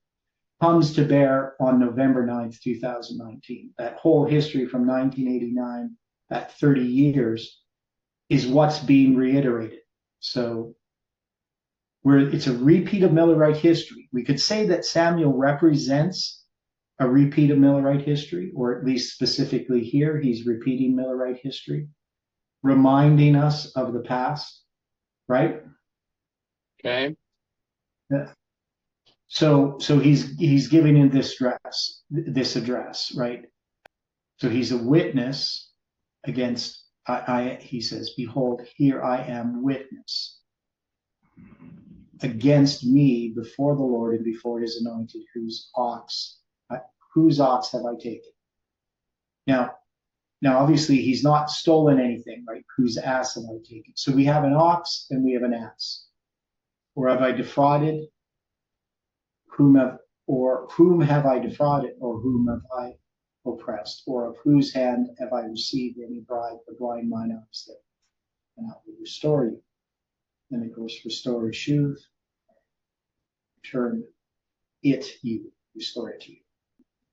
comes to bear on November 9th, 2019. That whole history from 1989, that 30 years, is what's being reiterated. So it's a repeat of Millerite history. We could say that Samuel represents a repeat of Millerite history, or at least specifically here, he's repeating Millerite history, reminding us of the past, right? Okay. Yeah. So he's giving in this address, right? So he's a witness against, he says, behold, here I am witness against me before the Lord and before his anointed, whose ox have I taken? Now obviously he's not stolen anything, right? Whose ass have I taken? So we have an ox and we have an ass. Or have I defrauded? Whom have I defrauded, or whom have I oppressed, or of whose hand have I received any bribe to blind mine eyes there? And I will restore you. Then it goes, restore Shuv, return it you, restore it to you.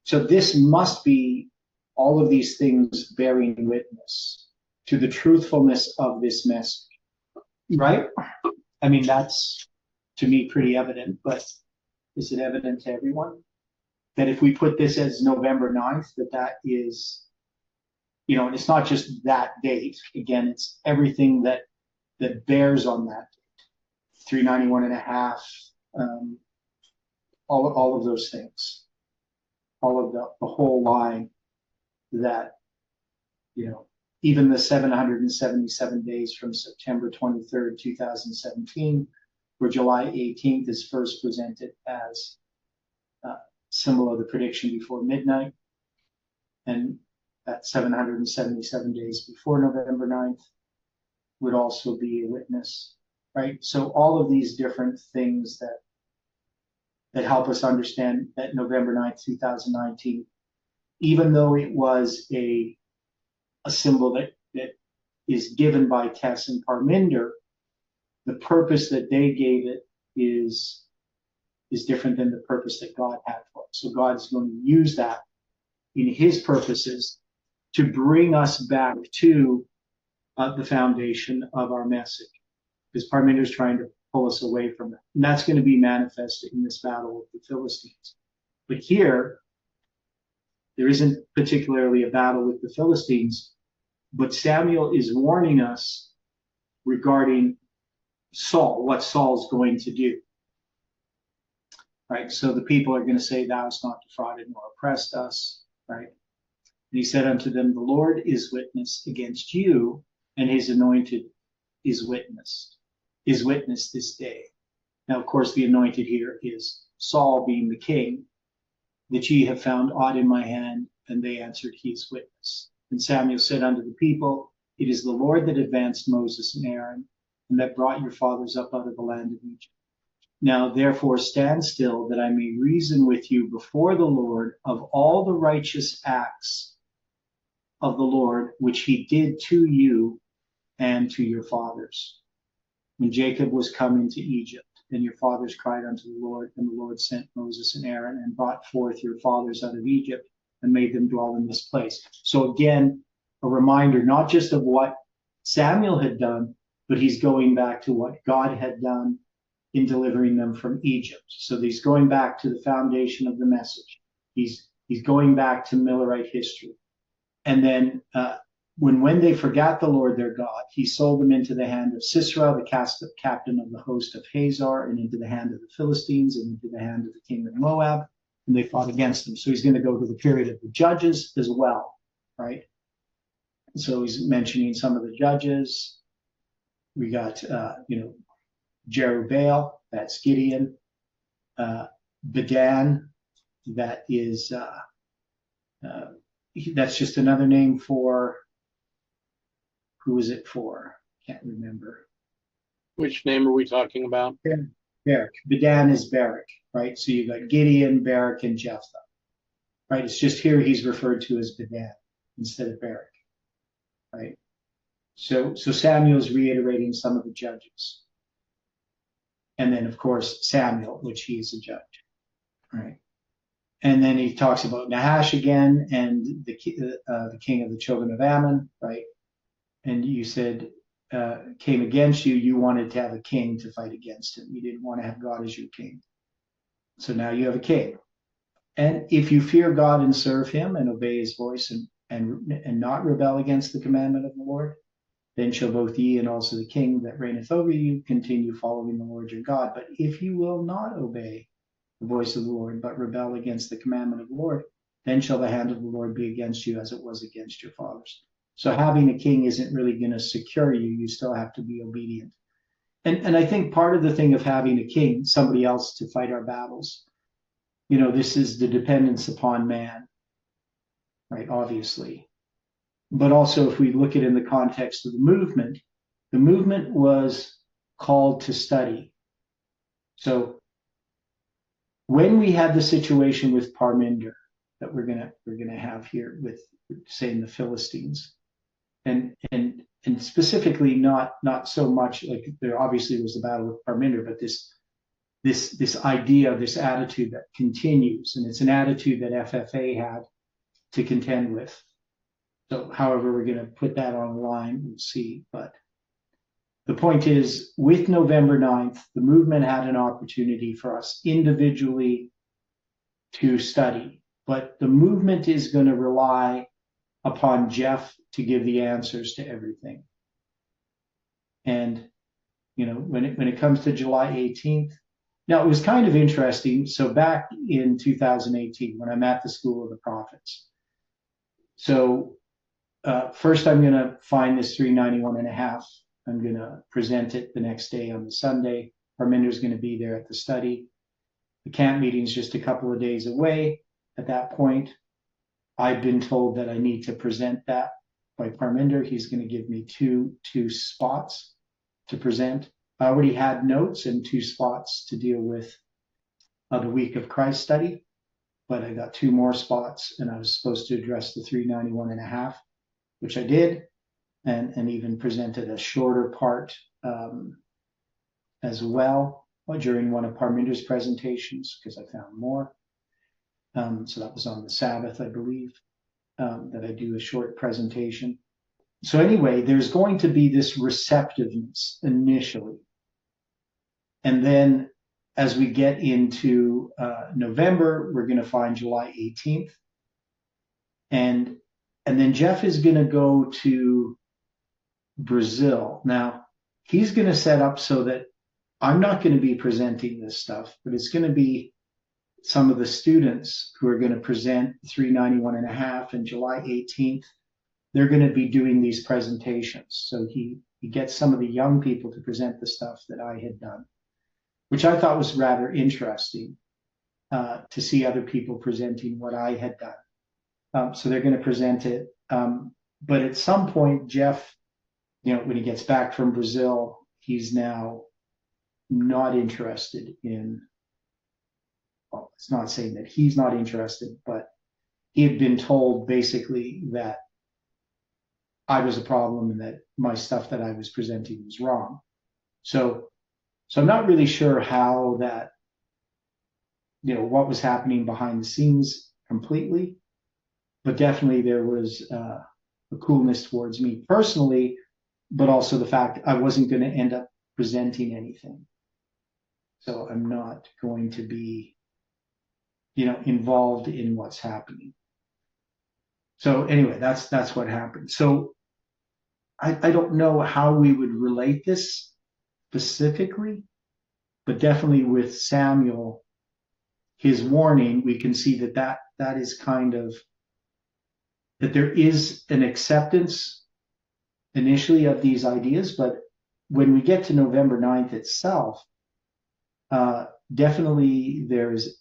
So this must be all of these things bearing witness to the truthfulness of this message, right? I mean, that's to me pretty evident, but is it evident to everyone that if we put this as November 9th, that is, it's not just that date. Again, it's everything that bears on that date. 391 and a half, all of those things, all of the whole line that, even the 777 days from September 23rd, 2017, where July 18th is first presented as a symbol of the prediction before midnight, and that 777 days before November 9th would also be a witness, right? So all of these different things that help us understand that November 9th, 2019, even though it was a symbol that is given by Tess and Parminder, the purpose that they gave it is different than the purpose that God had for it. So God's going to use that in his purposes to bring us back to the foundation of our message, because Parminder's trying to pull us away from it. And that's going to be manifested in this battle with the Philistines. But here, there isn't particularly a battle with the Philistines, but Samuel is warning us regarding Saul, what Saul's going to do. Right? So the people are going to say, thou hast not defrauded nor oppressed us. Right? And he said unto them, the Lord is witness against you, and his anointed is witness this day. Now, of course, the anointed here is Saul, being the king, that ye have found aught in my hand. And they answered, he is witness. And Samuel said unto the people, it is the Lord that advanced Moses and Aaron, and that brought your fathers up out of the land of Egypt. Now therefore stand still, that I may reason with you before the Lord of all the righteous acts of the Lord, which he did to you and to your fathers, when Jacob was come into Egypt. And your fathers cried unto the Lord, and the Lord sent Moses and Aaron, and brought forth your fathers out of Egypt, and made them dwell in this place. So again, a reminder, not just of what Samuel had done, but he's going back to what God had done in delivering them from Egypt. So he's going back to the foundation of the message. He's going back to Millerite history. And then when they forgot the Lord their God, he sold them into the hand of Sisera, the captain of the host of Hazor, and into the hand of the Philistines, and into the hand of the king of Moab, and they fought against them. So he's going to go to the period of the judges as well, right? So he's mentioning some of the judges. We got, Jerubbaal, that's Gideon. Bedan, that is, that's just another name for, who is it for? Can't remember. Which name are we talking about? Barak. Bedan is Barak, right? So you've got Gideon, Barak, and Jephthah, right? It's just here he's referred to as Bedan instead of Barak, right? So Samuel's reiterating some of the judges. And then, of course, Samuel, which he is a judge, right? And then he talks about Nahash again and the king of the children of Ammon, right? And you said, came against you, you wanted to have a king to fight against him. You didn't want to have God as your king. So now you have a king. And if you fear God and serve him and obey his voice and not rebel against the commandment of the Lord, then shall both ye and also the king that reigneth over you continue following the Lord your God. But if you will not obey the voice of the Lord, but rebel against the commandment of the Lord, then shall the hand of the Lord be against you as it was against your fathers. So having a king isn't really going to secure you. You still have to be obedient. And I think part of the thing of having a king, somebody else to fight our battles, this is the dependence upon man, right? Obviously. But also, if we look at it in the context of the movement was called to study. So when we had the situation with Parminder that we're gonna have here with, saying, the Philistines, and specifically not so much like there obviously was the battle with Parminder, but this idea, this attitude that continues, and it's an attitude that FFA had to contend with. So however we're going to put that on the line, we'll see. But the point is, with November 9th, the movement had an opportunity for us individually to study. But the movement is going to rely upon Jeff to give the answers to everything. And, when it comes to July 18th, now it was kind of interesting. So back in 2018, when I'm at the School of the Prophets, so first I'm going to find this 391.5. I'm going to present it the next day on the Sunday. Parminder's going to be there at the study. The camp meeting's just a couple of days away. At that point, I've been told that I need to present that by Parminder. He's going to give me two spots to present. I already had notes and 2 spots to deal with the Week of Christ study, but I got 2 more spots, and I was supposed to address the 391.5, which I did, and even presented a shorter part as well during one of Parminder's presentations, because I found more. So that was on the Sabbath, I believe, that I do a short presentation. So anyway, there's going to be this receptiveness initially. And then as we get into November, we're going to find July 18th. And then Jeff is going to go to Brazil. Now, he's going to set up so that I'm not going to be presenting this stuff, but it's going to be some of the students who are going to present 391.5 and July 18th. They're going to be doing these presentations. So he gets some of the young people to present the stuff that I had done, which I thought was rather interesting to see other people presenting what I had done. So they're going to present it. But at some point, Jeff, when he gets back from Brazil, he's now not interested in, well, it's not saying that he's not interested, but he had been told basically that I was a problem and that my stuff that I was presenting was wrong. So I'm not really sure how that, what was happening behind the scenes completely, but definitely there was a coolness towards me personally, but also the fact I wasn't going to end up presenting anything. So I'm not going to be, involved in what's happening. So anyway, that's what happened. So I don't know how we would relate this specifically, but definitely with Samuel, his warning, we can see that is kind of, that there is an acceptance initially of these ideas, but when we get to November 9th itself, definitely there's,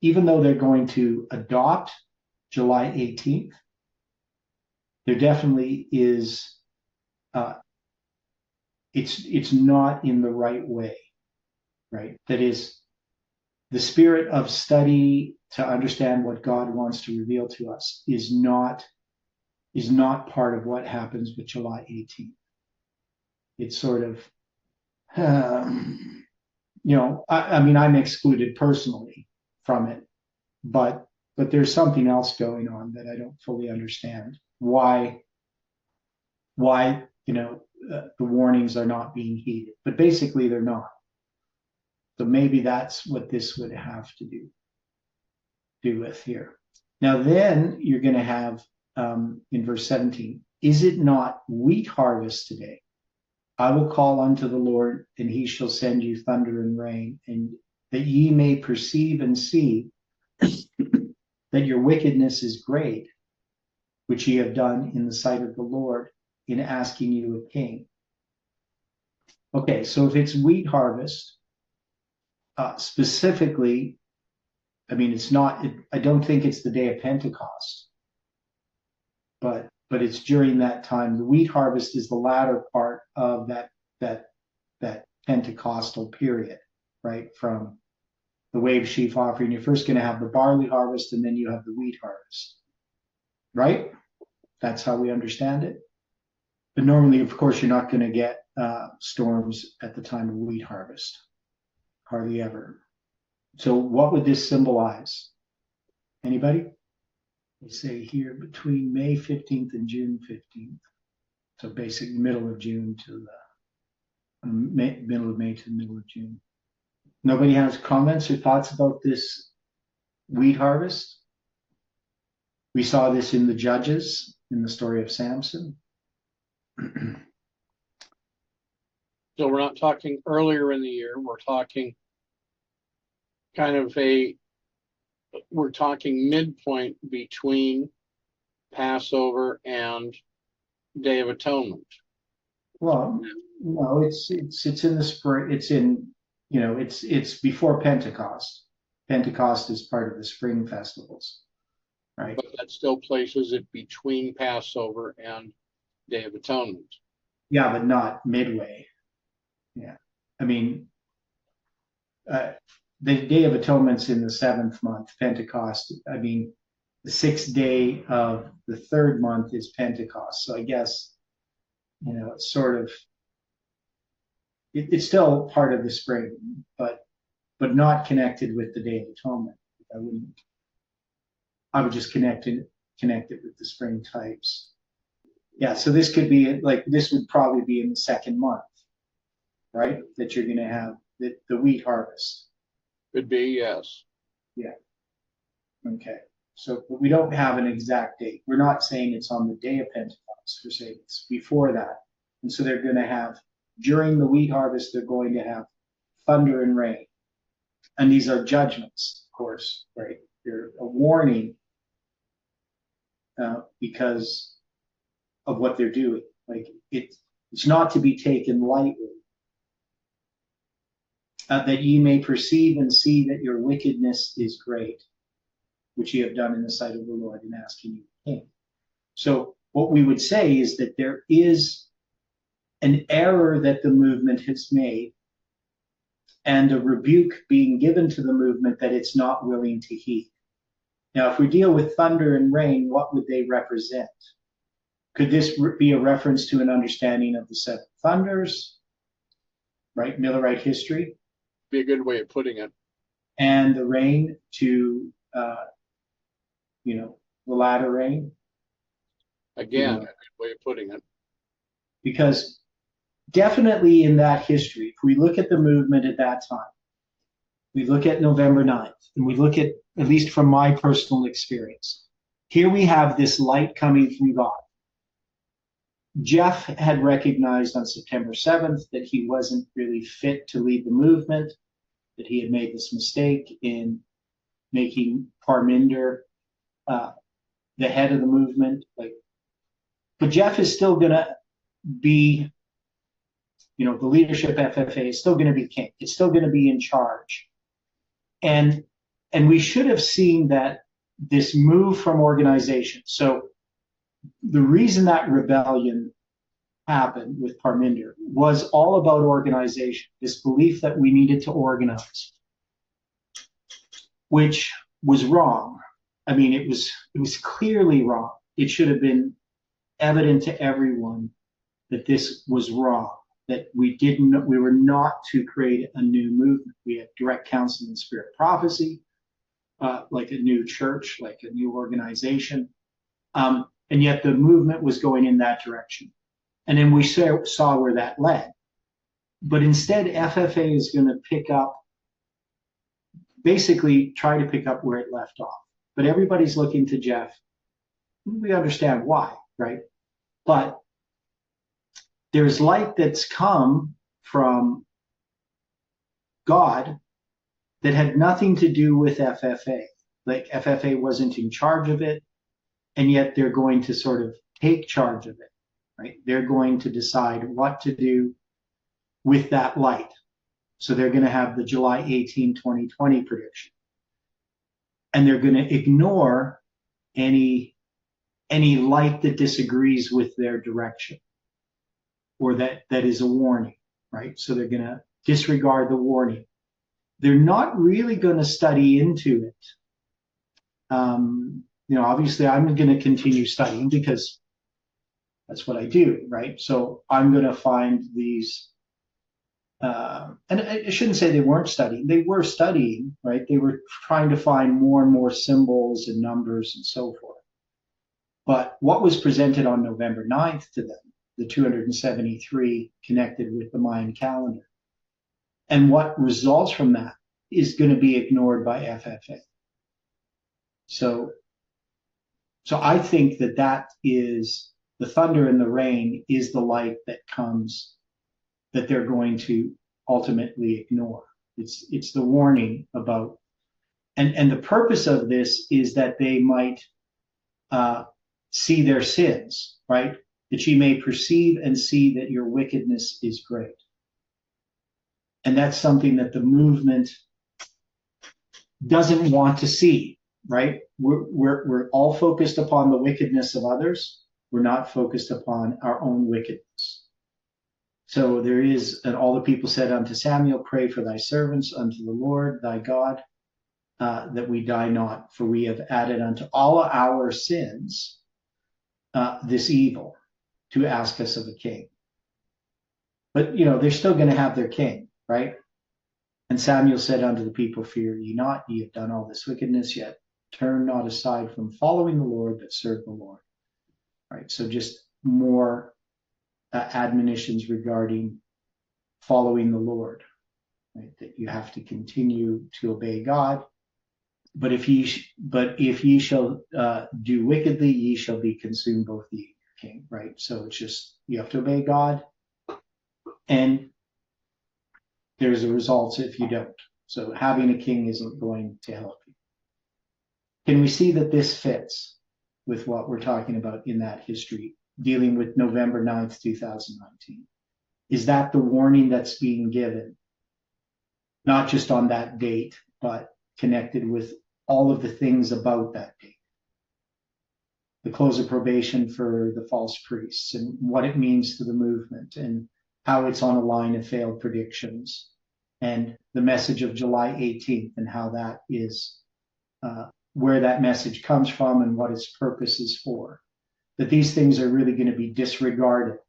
even though they're going to adopt July 18th, there definitely is, it's not in the right way, right? That is, the spirit of study to understand what God wants to reveal to us is not is not part of what happens with July 18th. It's sort of, I mean, I'm excluded personally from it, but there's something else going on that I don't fully understand. Why the warnings are not being heeded, but basically they're not. So maybe that's what this would have to do with here. Now then you're going to have in verse 17, is it not wheat harvest today? I will call unto the Lord, and he shall send you thunder and rain, and that ye may perceive and see that your wickedness is great, which ye have done in the sight of the Lord in asking you a king. Okay, so if it's wheat harvest, specifically, I mean, it's not, I don't think it's the day of Pentecost, but it's during that time. The wheat harvest is the latter part of that Pentecostal period, right? From the wave sheaf offering, you're first going to have the barley harvest, and then you have the wheat harvest, right? That's how we understand it. But normally, of course, you're not going to get storms at the time of wheat harvest, hardly ever. So what would this symbolize? Anybody? They say here between May 15th and June 15th. So basically middle of June to the middle of May to the middle of June. Nobody has comments or thoughts about this wheat harvest? We saw this in the Judges, in the story of Samson. So we're not talking earlier in the year. We're talking we're talking midpoint between Passover and Day of Atonement. Well, no, it's in the spring. It's in, it's before Pentecost. Pentecost is part of the spring festivals, right? But that still places it between Passover and Day of Atonement. Yeah, but not midway. Yeah, I mean, the Day of Atonement's in the 7th month. Pentecost, I mean, the 6th day of the 3rd month is Pentecost. So I guess, it's sort of, it's still part of the spring, but not connected with the Day of Atonement. I would just connect it with the spring types. Yeah, so this could be this would probably be in the 2nd month, right? That you're going to have the wheat harvest. Could be, yes. Yeah. Okay. So but we don't have an exact date. We're not saying it's on the day of Pentecost. We're saying it's before that. And so they're going to have, during the wheat harvest, they're going to have thunder and rain. And these are judgments, of course, right? They're a warning because of what they're doing. It's not to be taken lightly. That ye may perceive and see that your wickedness is great, which ye have done in the sight of the Lord in asking you a king. So what we would say is that there is an error that the movement has made and a rebuke being given to the movement that it's not willing to heed. Now, if we deal with thunder and rain, what would they represent? Could this be a reference to an understanding of the 7 thunders, right? Millerite history. Be a good way of putting it. And the rain to, the latter rain. Again, a good way of putting it. Because definitely in that history, if we look at the movement at that time, we look at November 9th, and we look at least from my personal experience, here we have this light coming from God. Jeff had recognized on September 7th that he wasn't really fit to lead the movement, that he had made this mistake in making Parminder the head of the movement. But Jeff is still going to be, the leadership FFA is still going to be king. It's still going to be in charge. And we should have seen that this move from organization. So the reason that rebellion happened with Parminder was all about organization, this belief that we needed to organize, which was wrong. I mean, it was clearly wrong. It should have been evident to everyone that this was wrong, that we were not to create a new movement. We had direct counsel in spirit prophecy, like a new church, like a new organization. And yet the movement was going in that direction. And then we saw where that led. But instead, FFA is going to basically try to pick up where it left off. But everybody's looking to Jeff. We understand why, right? But there's light that's come from God that had nothing to do with FFA. Like FFA wasn't in charge of it, and yet they're going to sort of take charge of it, right? They're going to decide what to do with that light. So they're going to have the July 18, 2020 prediction. And they're going to ignore any light that disagrees with their direction or that is a warning, right? So they're going to disregard the warning. They're not really going to study into it. Obviously I'm going to continue studying because that's what I do, right? So I'm going to find these, and I shouldn't say they weren't studying. They were studying, right? They were trying to find more and more symbols and numbers and so forth. But what was presented on November 9th to them, the 273 connected with the Mayan calendar, and what results from that is going to be ignored by FFA. So I think that is the thunder and the rain is the light that comes that they're going to ultimately ignore. It's the warning about, and the purpose of this is that they might see their sins, right? That ye may perceive and see that your wickedness is great. And that's something that the movement doesn't want to see, right? We're all focused upon the wickedness of others. We're not focused upon our own wickedness. So there is, and all the people said unto Samuel, pray for thy servants unto the Lord thy God, that we die not, for we have added unto all our sins this evil, to ask us of a king. But, they're still going to have their king, right? And Samuel said unto the people, fear ye not, ye have done all this wickedness, yet turn not aside from following the Lord, but serve the Lord. Right? So just more admonitions regarding following the Lord, right? That you have to continue to obey God. But if ye shall do wickedly, ye shall be consumed, both ye and your king, right? So it's just, you have to obey God, and there's a result if you don't. So having a king isn't going to help you. Can we see that this fits with what we're talking about in that history, dealing with November 9th, 2019? Is that the warning that's being given? Not just on that date, but connected with all of the things about that date. The close of probation for the false priests and what it means to the movement and how it's on a line of failed predictions, and the message of July 18th and how that is where that message comes from and what its purpose is for. That these things are really going to be disregarded,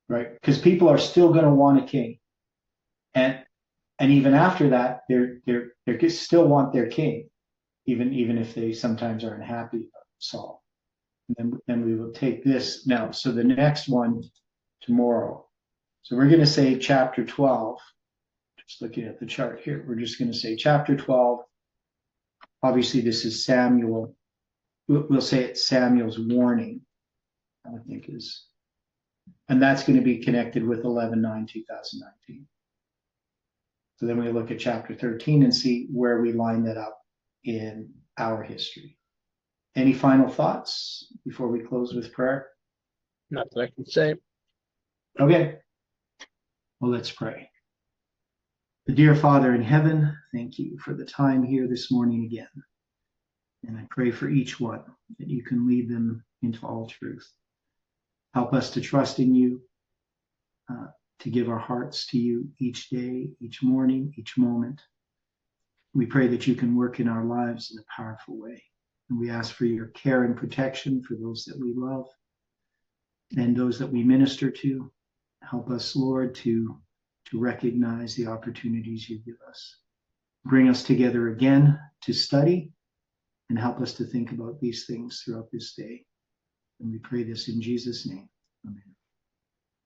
right? Because people are still going to want a king. And even after that, they still want their king, even if they sometimes aren't happy about Saul. And then we will take this now. So the next one tomorrow. So we're going to say chapter 12. Just looking at the chart here, we're just going to say chapter 12. Obviously, this is Samuel. We'll say it's Samuel's warning, I think is, and that's going to be connected with 11/9/2019. So then we look at chapter 13 and see where we line that up in our history. Any final thoughts before we close with prayer? Not that I can say. Okay. Well, let's pray. The dear Father in heaven, thank you for the time here this morning again. And I pray for each one that you can lead them into all truth. Help us to trust in you, to give our hearts to you each day, each morning, each moment. We pray that you can work in our lives in a powerful way. And we ask for your care and protection for those that we love. and those that we minister to. Help us, Lord, to recognize the opportunities you give us. Bring us together again to study and help us to think about these things throughout this day. And we pray this in Jesus' name. Amen.